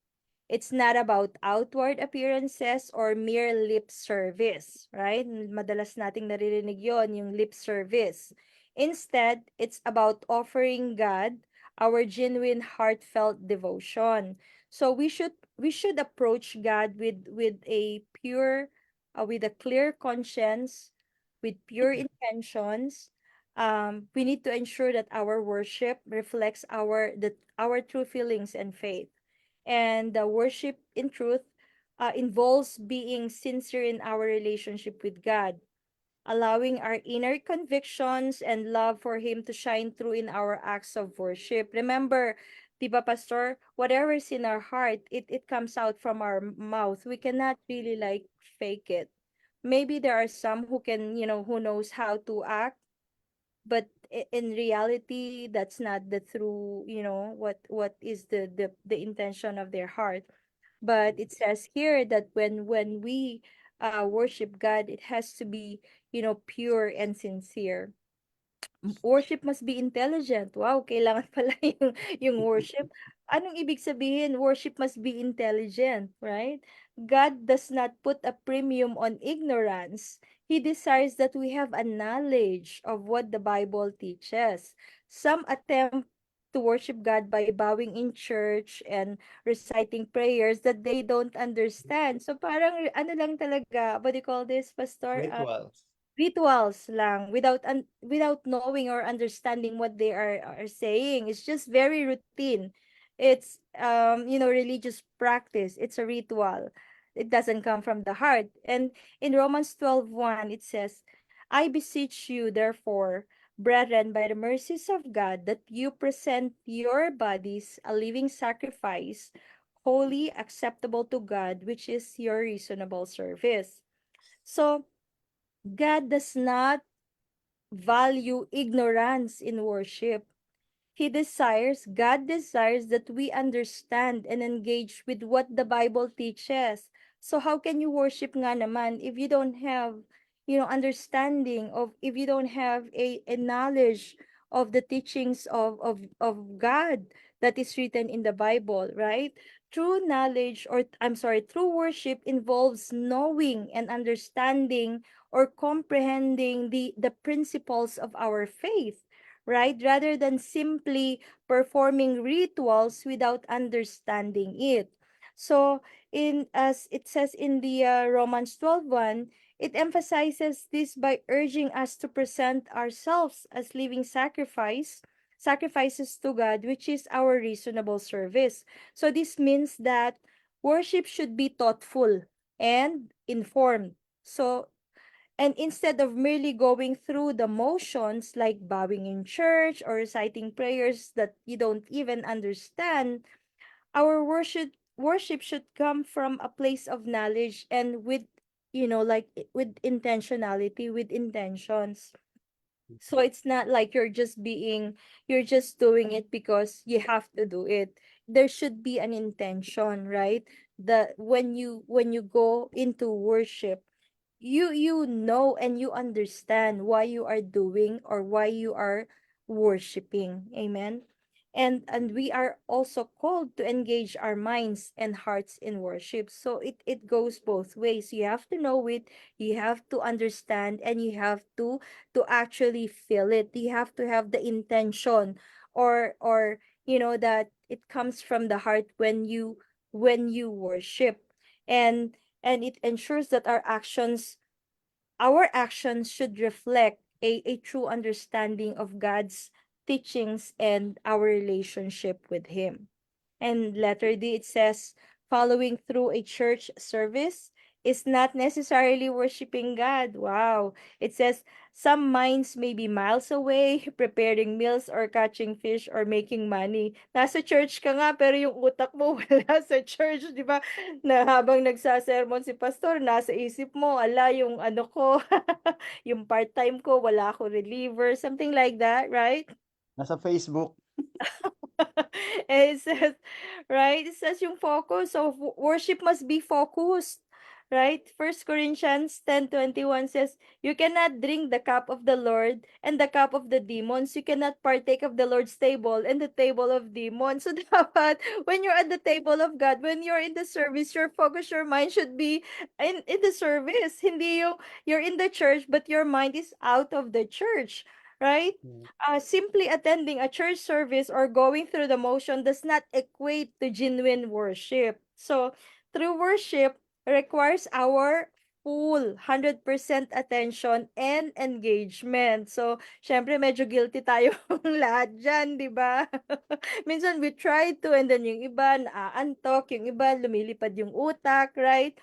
It's not about outward appearances or mere lip service, right? Madalas nating naririnig yon, yung lip service. Instead, it's about offering God our genuine heartfelt devotion. So we should approach God with a pure with a clear conscience, with pure intentions. We need to ensure that our worship reflects our true feelings and faith. And the worship in truth involves being sincere in our relationship with God, allowing our inner convictions and love for Him to shine through in our acts of worship. Remember, di ba, Pastor, whatever's in our heart, it comes out from our mouth. We cannot really like fake it. Maybe there are some who can, who knows how to act, but in reality, that's not the true, what is the intention of their heart. But it says here that when we worship God, it has to be, pure and sincere. Worship must be intelligent. Wow, kailangan pala yung worship. Anong ibig sabihin? Worship must be intelligent, right? God does not put a premium on ignorance. He desires that we have a knowledge of what the Bible teaches. Some attempt to worship God by bowing in church and reciting prayers that they don't understand. So parang ano lang talaga, what do you call this, Pastor? Rituals. Rituals lang, without knowing or understanding what they are saying. It's just very routine. It's religious practice. It's a ritual. It doesn't come from the heart. And in Romans 12:1 it says, I beseech you therefore, brethren, by the mercies of God, that you present your bodies a living sacrifice, holy, acceptable to God, which is your reasonable service. So God does not value ignorance in worship. God desires that we understand and engage with what the Bible teaches. So how can you worship nga naman if you don't have, understanding of, if you don't have a knowledge of the teachings of God that is written in the Bible, right? True knowledge, or I'm sorry, true worship involves knowing and understanding or comprehending the principles of our faith, right? Rather than simply performing rituals without understanding it. So, in as it says in the Romans 12:1, it emphasizes this by urging us to present ourselves as living sacrifices to God, which is our reasonable service. So this means that worship should be thoughtful and informed. So, and instead of merely going through the motions like bowing in church or reciting prayers that you don't even understand, our worship should come from a place of knowledge and with, with intentionality, with intentions. So it's not like you're just doing it because you have to do it. There should be an intention, right? That when you go into worship, you know and you understand why you are doing or why you are worshiping. Amen. And we are also called to engage our minds and hearts in worship. So it goes both ways. You have to know it, you have to understand, and you have to actually feel it. You have to have the intention, or that it comes from the heart when you worship. And it ensures that our actions should reflect a true understanding of God's teachings and our relationship with Him. And letter D, it says, following through a church service is not necessarily worshiping God. Wow. It says, some minds may be miles away, preparing meals or catching fish or making money. Nasa church ka nga, pero yung utak mo wala sa church, di ba? Na habang nagsasermon si pastor, nasa isip mo, ala, yung ano ko, yung part-time ko, wala ako reliever, something like that, right? Nasa Facebook. And it says, right? It says yung focus of worship must be focused. right? 1 Corinthians 10:21 says, you cannot drink the cup of the Lord and the cup of the demons. You cannot partake of the Lord's table and the table of demons. So dapat, when you're at the table of God, when you're in the service, your focus, your mind should be in the service. Hindi yung you're in the church, but your mind is out of the church, right? Mm. Simply attending a church service or going through the motion does not equate to genuine worship. So, true worship requires our full 100% attention and engagement. So, syempre medyo guilty tayo lahat dyan, di ba? Minsan we try to and then yung iba naaantok, yung iba lumilipad yung utak, right?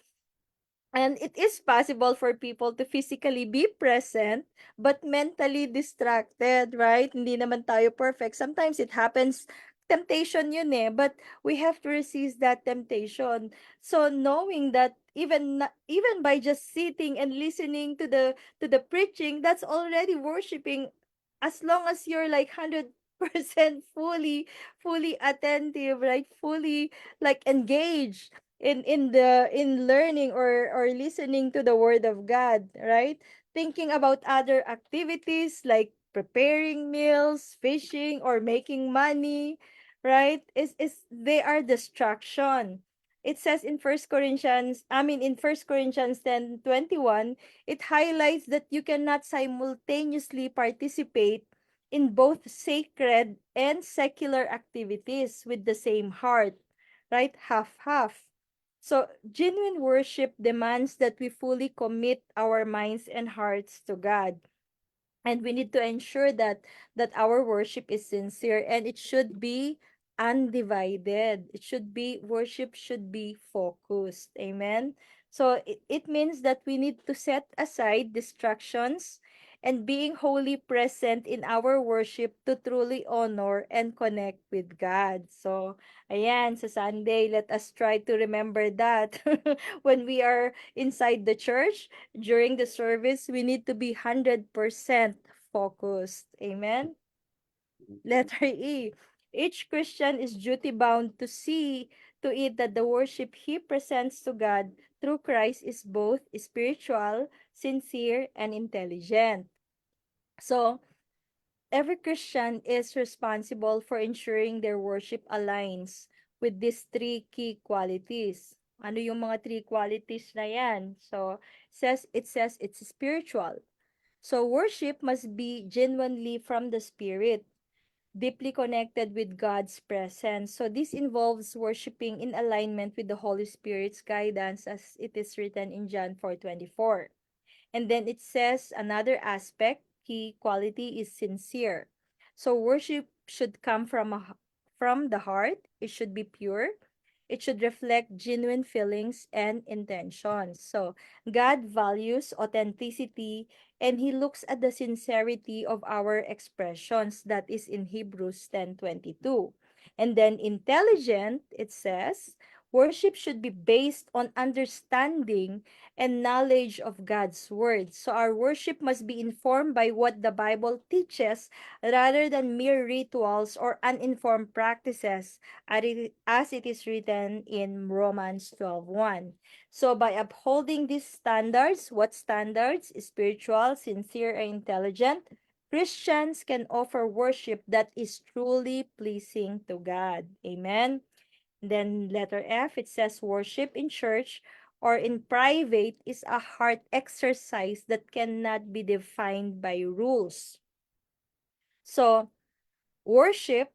And it is possible for people to physically be present but mentally distracted, right? Hindi naman tayo perfect. Sometimes it happens, temptation yun eh, but we have to resist that temptation. So knowing that even by just sitting and listening to the preaching, that's already worshiping, as long as you're like 100% fully attentive, right? Fully like engaged in learning or listening to the word of God, right? Thinking about other activities like preparing meals, fishing, or making money, right? Is they are distraction. It says in First Corinthians 10:21, it highlights that you cannot simultaneously participate in both sacred and secular activities with the same heart, right? Half half. So, genuine worship demands that we fully commit our minds and hearts to God. And we need to ensure that our worship is sincere and it should be undivided. Worship should be focused. Amen. So it means that we need to set aside distractions and being wholly present in our worship to truly honor and connect with God. So, ayan, sa Sunday, let us try to remember that when we are inside the church, during the service, we need to be 100% focused. Amen. Letter E. Each Christian is duty bound to see to it that the worship he presents to God through Christ is both spiritual, sincere, and intelligent. So, every Christian is responsible for ensuring their worship aligns with these three key qualities. Ano yung mga three qualities na yan? So, it says it's spiritual. So, worship must be genuinely from the Spirit, deeply connected with God's presence. So, this involves worshiping in alignment with the Holy Spirit's guidance as it is written in John 4:24. And then it says another aspect, key quality is sincere. So worship should come from the heart. It should be pure. It should reflect genuine feelings and intentions. So God values authenticity and he looks at the sincerity of our expressions. That is in Hebrews 10:22. And then intelligent, it says, worship should be based on understanding and knowledge of God's word. So our worship must be informed by what the Bible teaches rather than mere rituals or uninformed practices, as it is written in Romans 12:1. So by upholding these standards, what standards? Spiritual, sincere, and intelligent, Christians can offer worship that is truly pleasing to God. Amen. Then letter F, it says worship in church or in private is a heart exercise that cannot be defined by rules. So, worship,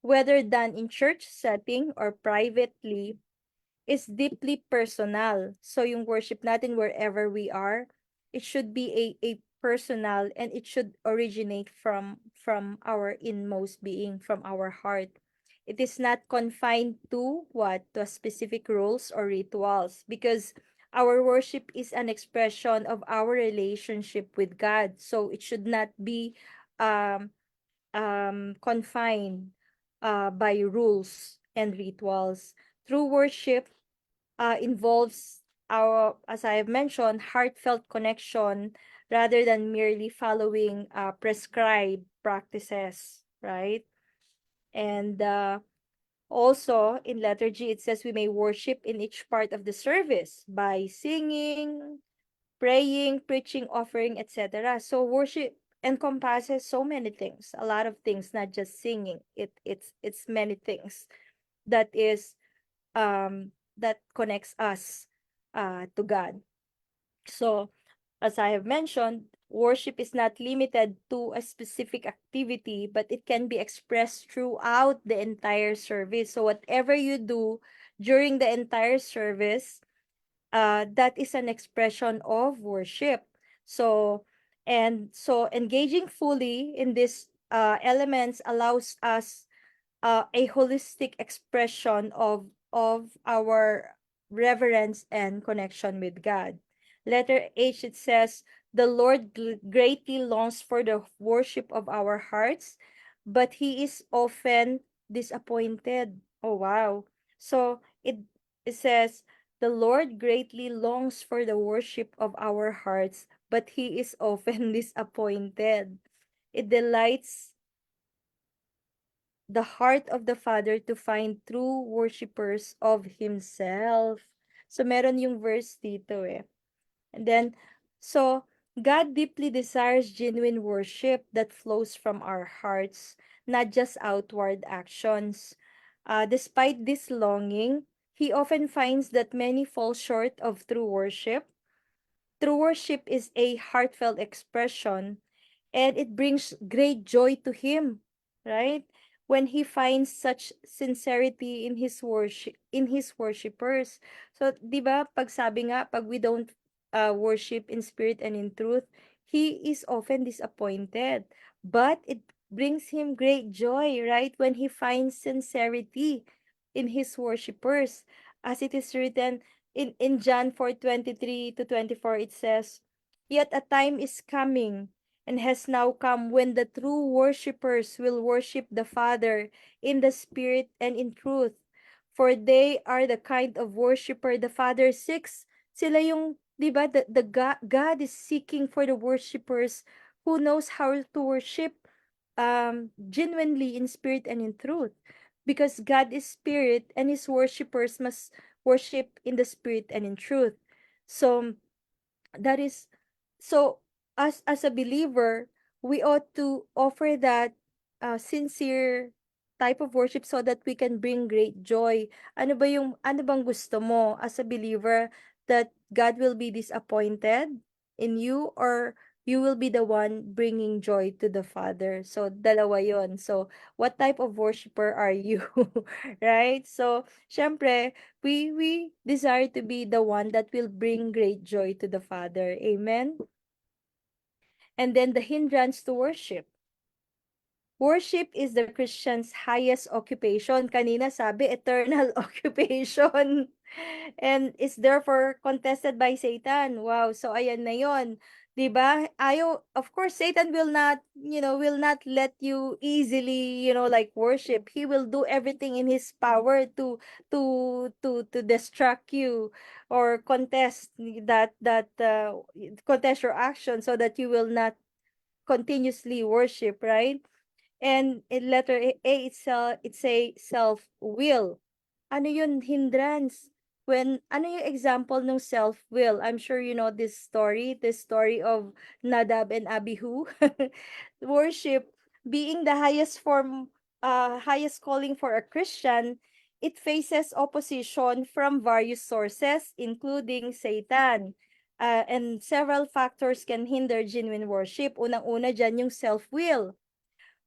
whether done in church setting or privately, is deeply personal. So, yung worship natin wherever we are, it should be a personal and it should originate from our inmost being, from our heart. It is not confined to what? To specific rules or rituals, because our worship is an expression of our relationship with God. So it should not be um, confined by rules and rituals. True worship involves our, as I have mentioned, heartfelt connection rather than merely following prescribed practices, right? And Also, in letter G, it says we may worship in each part of the service by singing, praying, preaching, offering, etc. So worship encompasses so many things, a lot of things, not just singing. It's many things that is that connects us to God. So, as I have mentioned, worship is not limited to a specific activity, but it can be expressed throughout the entire service. So, whatever you do during the entire service, that is an expression of worship. So, engaging fully in these elements allows us a holistic expression of our reverence and connection with God. Letter H, it says, the Lord greatly longs for the worship of our hearts, but he is often disappointed. Oh, wow. So it says, the Lord greatly longs for the worship of our hearts, but he is often disappointed. It delights the heart of the Father to find true worshipers of Himself. So, meron yung verse dito eh. And then, so, God deeply desires genuine worship that flows from our hearts, not just outward actions. Despite this longing, He often finds that many fall short of true worship. True worship is a heartfelt expression and it brings great joy to him, right? When he finds such sincerity in his worshipers. So, 'di ba, pag sabi nga pag we don't worship in spirit and in truth, he is often disappointed. But it brings him great joy, right? When he finds sincerity in his worshipers. As it is written in John 4:23 to 24, it says, "Yet a time is coming and has now come when the true worshippers will worship the Father in the Spirit and in truth. For they are the kind of worshipper the Father seeks." Sila yung, di ba, God is seeking for the worshippers who knows how to worship genuinely in spirit and in truth. Because God is spirit and his worshippers must worship in the spirit and in truth. So, that is so as a believer we ought to offer that sincere type of worship so that we can bring great joy. Ano bang gusto mo as a believer, that God will be disappointed in you, or you will be the one bringing joy to the Father? So dalawa yon. So what type of worshiper are you? Right? So syempre we desire to be the one that will bring great joy to the Father. Amen. And then the hindrance to worship. Worship is the Christian's highest occupation. Kanina sabi, eternal occupation. And is therefore contested by Satan. Wow. So, ayan na yon. 'Di ba? Ayaw, of course, Satan will not, will not let you easily, like worship. He will do everything in his power to distract you or contest your action so that you will not continuously worship, right? And in letter A, it's a self-will. Ano yun, hindrance? Ano yung example ng self-will? I'm sure you know this story of Nadab and Abihu. Worship, being the highest calling for a Christian, it faces opposition from various sources, including Satan. And several factors can hinder genuine worship. Unang-una dyan yung self-will.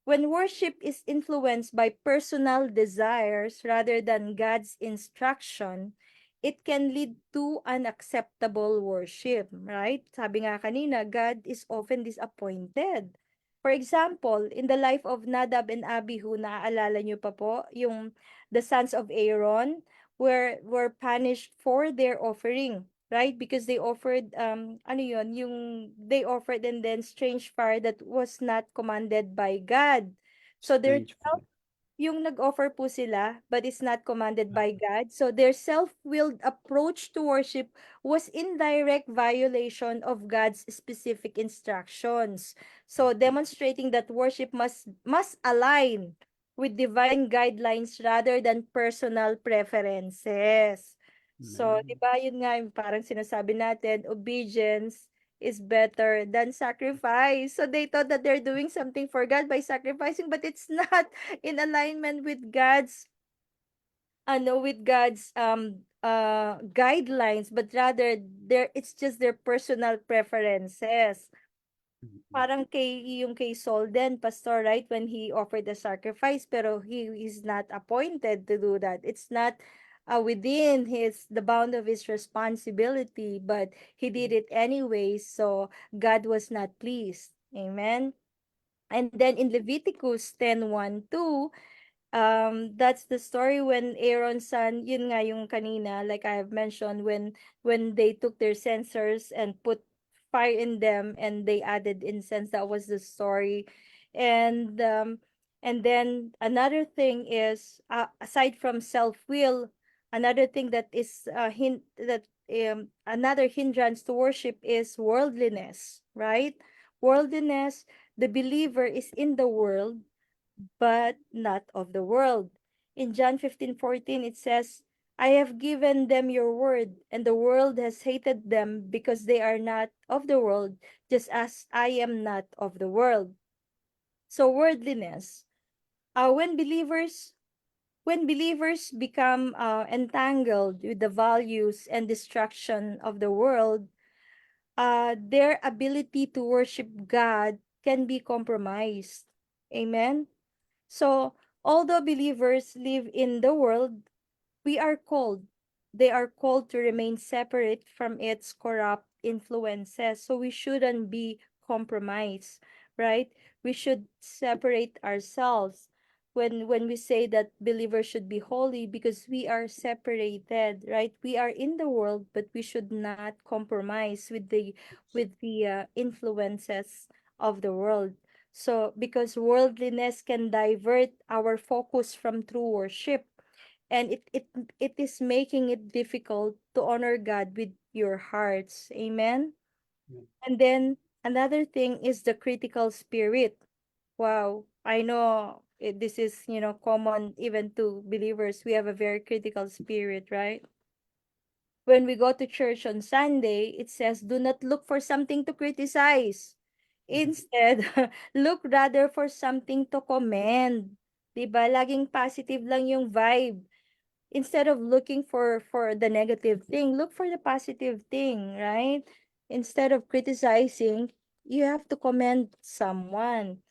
When worship is influenced by personal desires rather than God's instruction, it can lead to unacceptable worship, right? Sabi nga kanina, God is often disappointed. For example, in the life of Nadab and Abihu, naaalala niyo pa po, yung the sons of Aaron were punished for their offering, right? Because they offered ano yun, yung they offered and then strange fire that was not commanded by God. So their Strange fire. yung nag-offer po sila but it's not commanded by God. So their self-willed approach to worship was in direct violation of God's specific instructions. So demonstrating that worship must align with divine guidelines rather than personal preferences. So, di ba, yun nga yung parang sinasabi natin, obedience is better than sacrifice. So they thought that they're doing something for God by sacrificing, but it's not in alignment with God's guidelines, but rather it's just their personal preferences. Parang kay Saul then, Pastor, right? When he offered the sacrifice, pero he is not appointed to do that. It's not within the bound of his responsibility, but he did it anyway. So God was not pleased. Amen. And then in Leviticus 10:1-2, that's the story when Aaron's son, yun nga yung kanina, like I have mentioned, when they took their censers and put fire in them and they added incense. That was the story. And and then another thing is, aside from self-will, another thing that is another hindrance to worship is worldliness, right? Worldliness, the believer is in the world but not of the world. In John 15:14, it says, I have given them your word, and the world has hated them because they are not of the world, just as I am not of the world. So worldliness. When believers become entangled with the values and destruction of the world, their ability to worship God can be compromised. Amen. So, although believers live in the world, we are called, they are called to remain separate from its corrupt influences. So, we shouldn't be compromised, right? We should separate ourselves when we say that believers should be holy because we are separated, right? We are in the world, but we should not compromise with the influences of the world. So, because worldliness can divert our focus from true worship, and it is making it difficult to honor God with your hearts. Amen. Yeah. And then another thing is the critical spirit. Wow, I know this is, common even to believers. We have a very critical spirit, right? When we go to church on Sunday, it says, do not look for something to criticize. Instead, look rather for something to commend. 'Di ba? Laging positive lang yung vibe. Instead of looking for the negative thing, look for the positive thing, right? Instead of criticizing, you have to commend someone.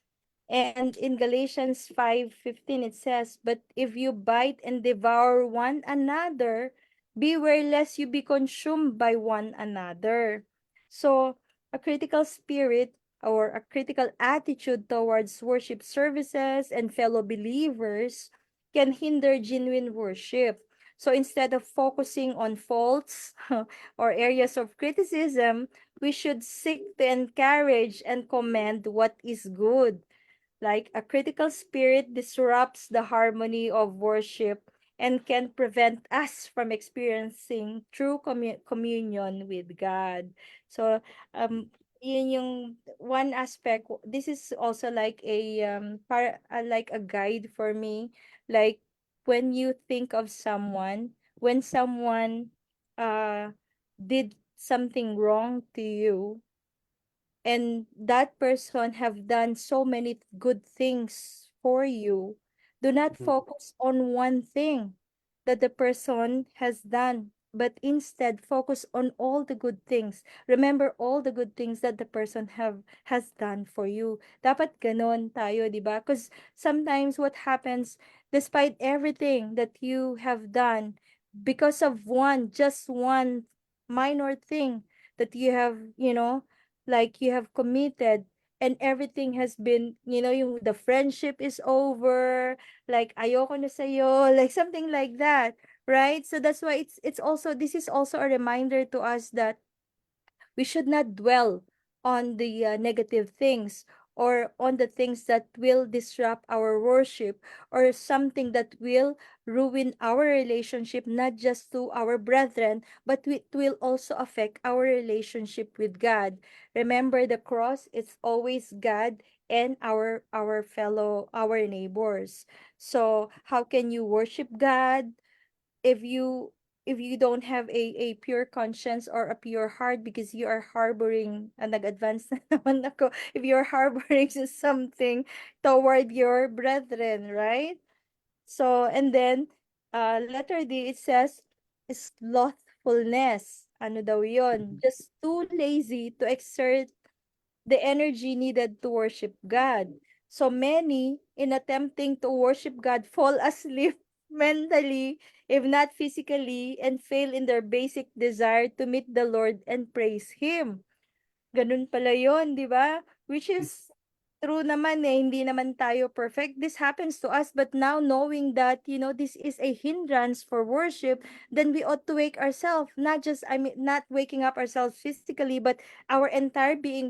And in Galatians 5:15 it says, but if you bite and devour one another, beware lest you be consumed by one another. So, a critical spirit or a critical attitude towards worship services and fellow believers can hinder genuine worship. So, instead of focusing on faults or areas of criticism, we should seek to encourage and commend what is good. Like a critical spirit disrupts the harmony of worship and can prevent us from experiencing true communion with God. So, yun yung one aspect. This is also like like a guide for me. Like when you think of someone, when someone uh did something wrong to you, and that person have done so many good things for you, do not Mhm. focus on one thing that the person has done, but instead focus on all the good things. Remember all the good things that the person has done for you. Dapat ganon tayo, di ba? Because sometimes what happens, despite everything that you have done, because of just one minor thing that you have, like you have committed, and everything has been, yung the friendship is over, like ayoko na sa'yo, like something like that, right? So that's why it's also, this is also a reminder to us that we should not dwell on the negative things, or on the things that will disrupt our worship, or something that will ruin our relationship, not just to our brethren, but it will also affect our relationship with God. Remember, the cross, it's always God and our fellow, our neighbors. So how can you worship God if you don't have a pure conscience or a pure heart, because you are harboring, nag-advance na naman ako, if you're harboring something toward your brethren, right? So, and then, letter D, it says, slothfulness. Ano daw yon? Just too lazy to exert the energy needed to worship God. So many, in attempting to worship God, fall asleep mentally, if not physically, and fail in their basic desire to meet the Lord and praise Him. Ganun pala yun, di ba? Which is true naman eh, hindi naman tayo perfect. This happens to us, but now knowing that, this is a hindrance for worship, then we ought to wake ourselves, not just, not waking up ourselves physically, but our entire being.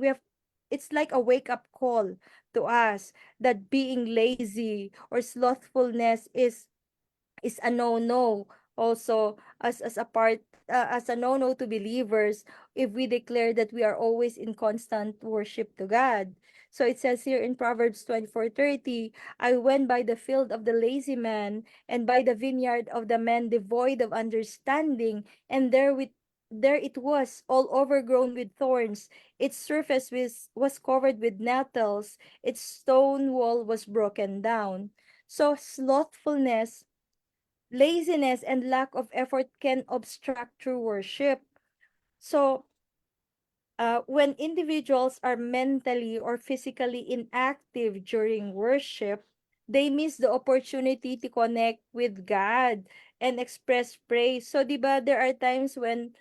It's like a wake up call to us that being lazy or slothfulness is a no-no also, as a part, as a no-no to believers, if we declare that we are always in constant worship to God. So it says here in Proverbs 24:30, I went by the field of the lazy man, and by the vineyard of the man devoid of understanding, and there it was, all overgrown with thorns. Its surface was covered with nettles. Its stone wall was broken down. So slothfulness, laziness, and lack of effort can obstruct true worship. So, when individuals are mentally or physically inactive during worship, they miss the opportunity to connect with God and express praise. So, di ba, there are times when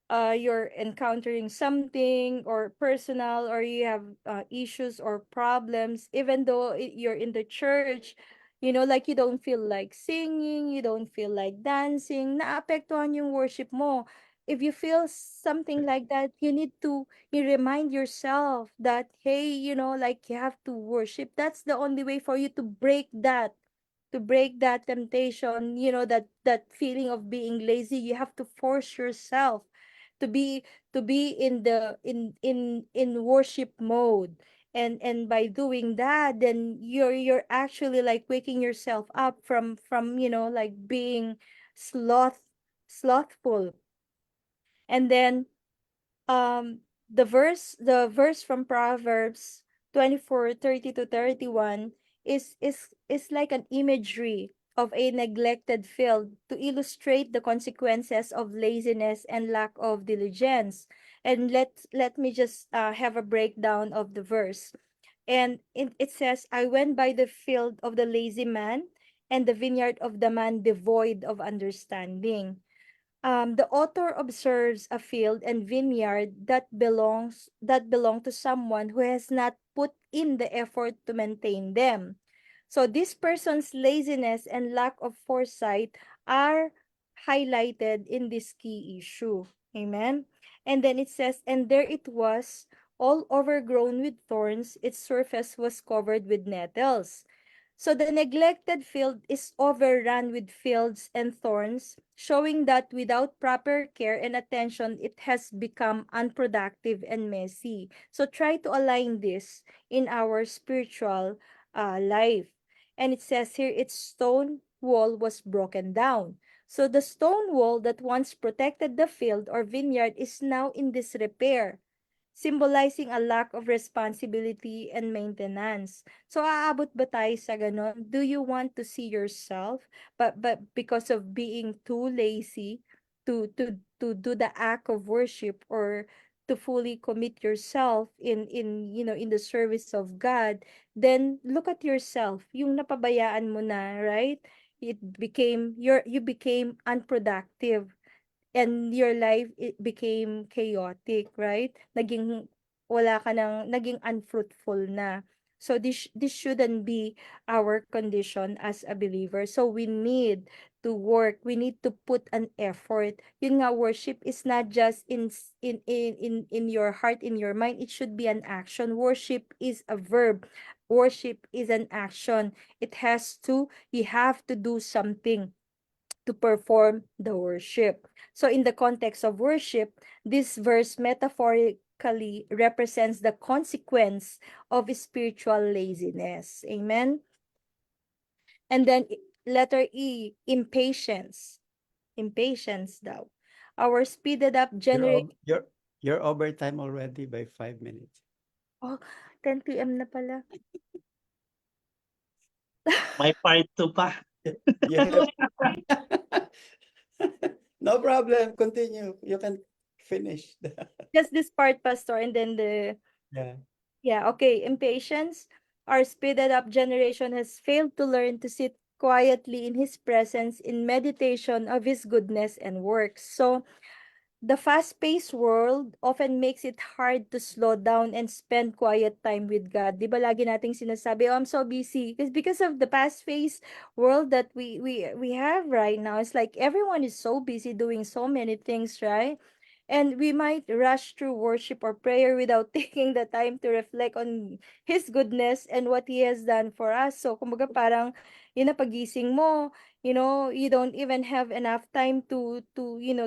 you're encountering something or personal, or you have issues or problems, even though you're in the church, like you don't feel like singing, you don't feel like dancing, naapektuhan yung worship mo. If you feel something like that, you remind yourself that, hey, like, you have to worship. That's the only way for you to break that temptation, that feeling of being lazy. You have to force yourself to be in the in worship mode. And by doing that, then you're actually like waking yourself up from like being slothful. And then, the verse from Proverbs 24:30 to 31 is like an imagery of a neglected field to illustrate the consequences of laziness and lack of diligence. And let me just have a breakdown of the verse. And it says, I went by the field of the lazy man, and the vineyard of the man devoid of understanding. The author observes a field and vineyard that belong to someone who has not put in the effort to maintain them. So this person's laziness and lack of foresight are highlighted in this key issue. Amen. And then it says, and there it was, all overgrown with thorns, its surface was covered with nettles. So the neglected field is overrun with fields and thorns, showing that without proper care and attention, it has become unproductive and messy. So try to align this in our spiritual life. And it says here, its stone wall was broken down. So the stone wall that once protected the field or vineyard is now in disrepair, symbolizing a lack of responsibility and maintenance. So aabot ba tayo sa ganon? Do you want to see yourself, but because of being too lazy to do the act of worship, or to fully commit yourself in the service of God, then look at yourself. Yung napabayaan mo na, right? You became unproductive, and your life, it became chaotic, right? Naging unfruitful na. So this shouldn't be our condition as a believer. So we need to work. We need to put an effort. Yun nga, worship is not just in your heart, in your mind. It should be an action. Worship is a verb. Worship is an action. You have to do something to perform the worship. So in the context of worship, this verse metaphorically represents the consequence of spiritual laziness. Amen. And then letter E, impatience. Impatience daw. Our speeded up You're generation. ov- you're you're overtime already by 5 minutes. Oh, 10 p.m. na pala. May part 2 pa. You have no problem. Continue. You can finish. Just this part, Pastor, and then Yeah. yeah, okay. Impatience. Our speeded up generation has failed to learn to sit quietly in His presence in meditation of His goodness and works. So, the fast-paced world often makes it hard to slow down and spend quiet time with God. Di ba lagi nating sinasabi, oh, I'm so busy. Because of the fast-paced world that we have right now, it's like everyone is so busy doing so many things, right? And we might rush through worship or prayer without taking the time to reflect on His goodness and what He has done for us. So, kumbaga parang, yun na pagising mo, you don't even have enough time to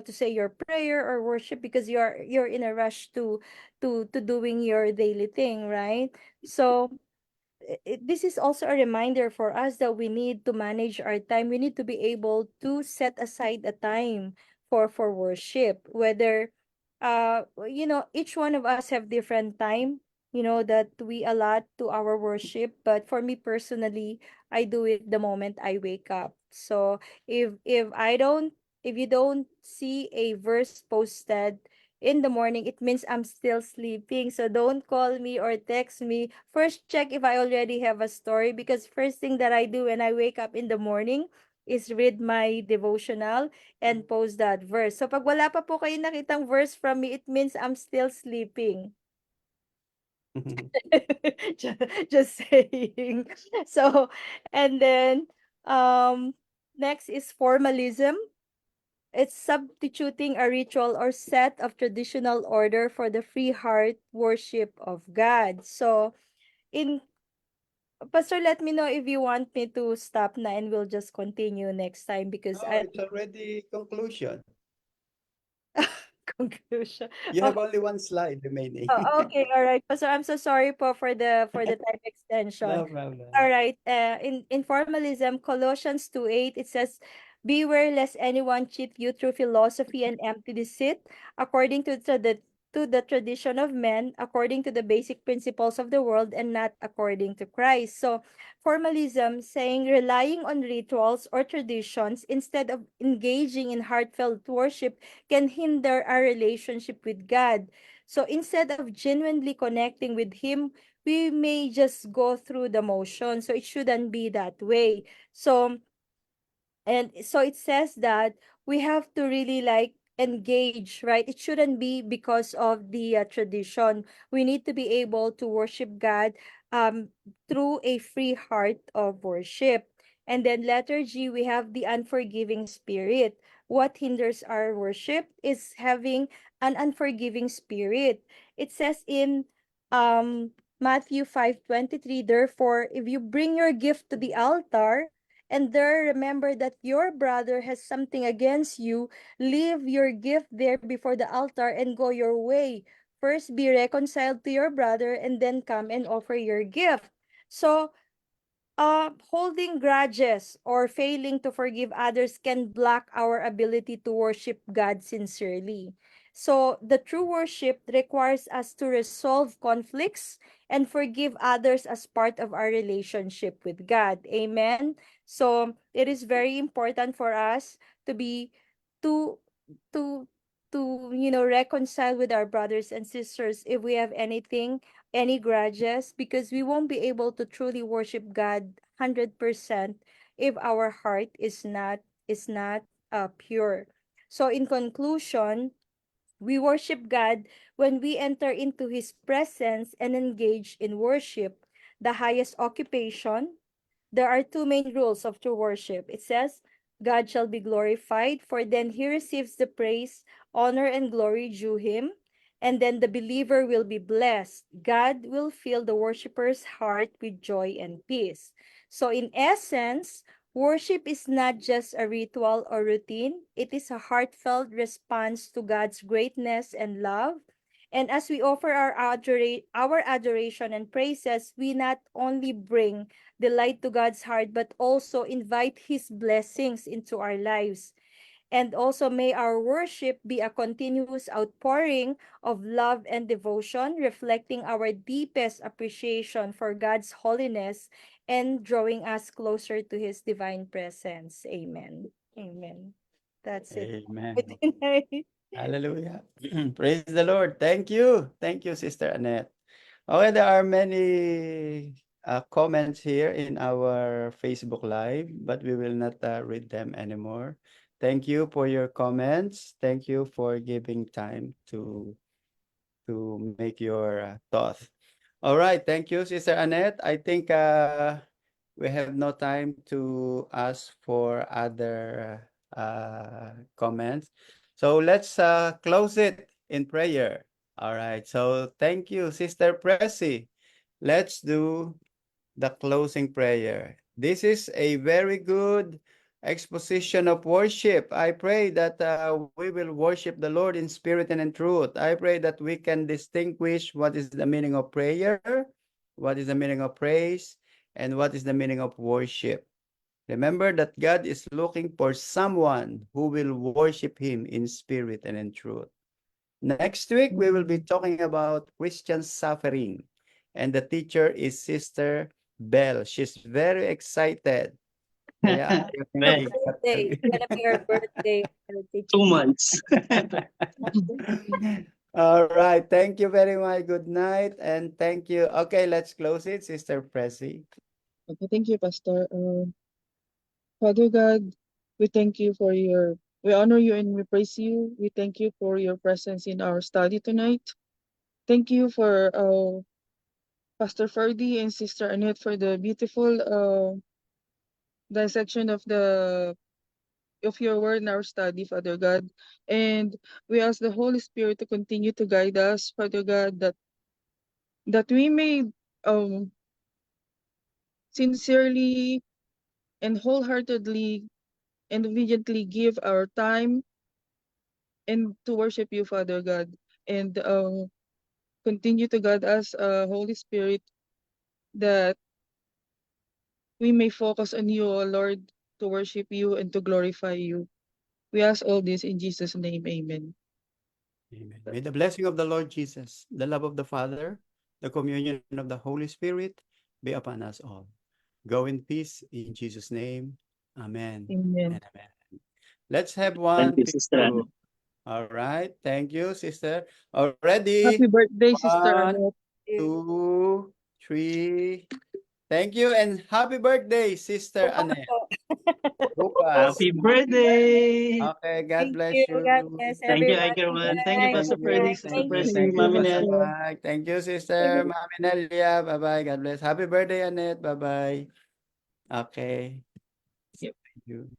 say your prayer or worship because you're in a rush to doing your daily thing, right? So, this is also a reminder for us that we need to manage our time. We need to be able to set aside a time for worship. Whether each one of us have different time, that we allot to our worship. But for me personally, I do it the moment I wake up. So if you don't see a verse posted in the morning, it means I'm still sleeping. So don't call me or text me. First, check if I already have a story, because first thing that I do when I wake up in the morning is read my devotional and post that verse. So pag wala pa po kayo nakitang verse from me, it means I'm still sleeping. Ju- Just saying. So, and then next is formalism. It's substituting a ritual or set of traditional order for the free heart worship of God. So, in Pastor, let me know if you want me to stop na and we'll just continue next time because No, I it's already conclusion. conclusion. You Oh, have only one slide remaining. okay, all right. Pastor, I'm so sorry po for the time extension. No problem. All right. In formalism, Colossians 2:8, it says, "Beware lest anyone cheat you through philosophy and empty deceit, according to the tradition of men, according to the basic principles of the world, and not according to Christ." So, formalism, saying relying on rituals or traditions instead of engaging in heartfelt worship, can hinder our relationship with God. So, instead of genuinely connecting with Him, we may just go through the motion. So it shouldn't be that way. So it says that we have to really like engage, right? It shouldn't be because of the tradition. We need to be able to worship God um through a free heart of worship. And then letter G, we have the unforgiving spirit. What hinders our worship is having an unforgiving spirit. It says in Matthew 5:23, therefore, if you bring your gift to the altar and there remember that your brother has something against you, leave your gift there before the altar and go your way. First be reconciled to your brother and then come and offer your gift. So, holding grudges or failing to forgive others can block our ability to worship God sincerely. So, the true worship requires us to resolve conflicts and forgive others as part of our relationship with God. Amen. So, it is very important for us to be to to reconcile with our brothers and sisters if we have any grudges, because we won't be able to truly worship God 100% if our heart is not pure. So in conclusion, we worship God when we enter into His presence and engage in worship. the highest occupation, there are two main rules of true worship. It says, God shall be glorified, for then he receives the praise, honor, and glory due him. And then the believer will be blessed. God will fill the worshiper's heart with joy and peace. So, in essence, worship is not just a ritual or routine, it is a heartfelt response to God's greatness and love. And as we offer our adoration and praises, we not only bring delight to God's heart, but also invite His blessings into our lives. And also, may our worship be a continuous outpouring of love and devotion, reflecting our deepest appreciation for God's holiness and drawing us closer to His divine presence. Amen. Amen. That's it. Amen. Good night. Hallelujah. Praise the Lord. Thank you. Thank you, Sister Annette. Okay, there are many comments here in our Facebook Live, but we will not read them anymore. Thank you for your comments. Thank you for giving time to make your thoughts. All right. Thank you, Sister Annette. I think we have no time to ask for other comments. So let's close it in prayer. All right. So thank you, Sister Pressy. Let's do the closing prayer. This is a very good exposition of worship. I pray that we will worship the Lord in spirit and in truth. I pray that we can distinguish what is the meaning of prayer, what is the meaning of praise, and what is the meaning of worship. Remember that God is looking for someone who will worship Him in spirit and in truth. Next week, we will be talking about Christian suffering. And the teacher is Sister Bell. She's very excited. Kaya ayaw niya Well, mag-ikat Birthday. kami. It's gonna be our birthday. 2 months. All right. Thank you very much. Good night. And thank you. Okay, let's close it, Sister Pressy. Okay, thank you, Pastor. Father God, we thank you for we honor you and we praise you. We thank you for your presence in our study tonight. Thank you for Pastor Ferdy and Sister Annette for the beautiful dissection of your word in our study, Father God. And we ask the Holy Spirit to continue to guide us, Father God, that we may sincerely and wholeheartedly and obediently give our time and to worship you, Father God, and continue to guide us, Holy Spirit, that we may focus on you, O Lord, to worship you and to glorify you. We ask all this in Jesus' name, amen. Amen. May the blessing of the Lord Jesus, the love of the Father, the communion of the Holy Spirit be upon us all. Go in peace in Jesus' name. Amen. Amen. And amen. Let's have Thank one you, Sister Anne. picture. All right. Thank you, sister. Already. Happy birthday, Sister 1, Annette. 2, 3. Thank you and happy birthday, Sister Annette. Bukas. Happy birthday! Okay, God Thank bless you. you. God bless Thank you, everyone. Good everyone. Thank you, night. Pastor Good Ferdy, night. Sister Thank you. Pressy, Thank you, Mami Bye Nel. Pastor. bye. Thank you, sister. Mami Nelia. Bye bye. God bless. Happy birthday, Annette. Bye bye. Okay. Yep. Thank you.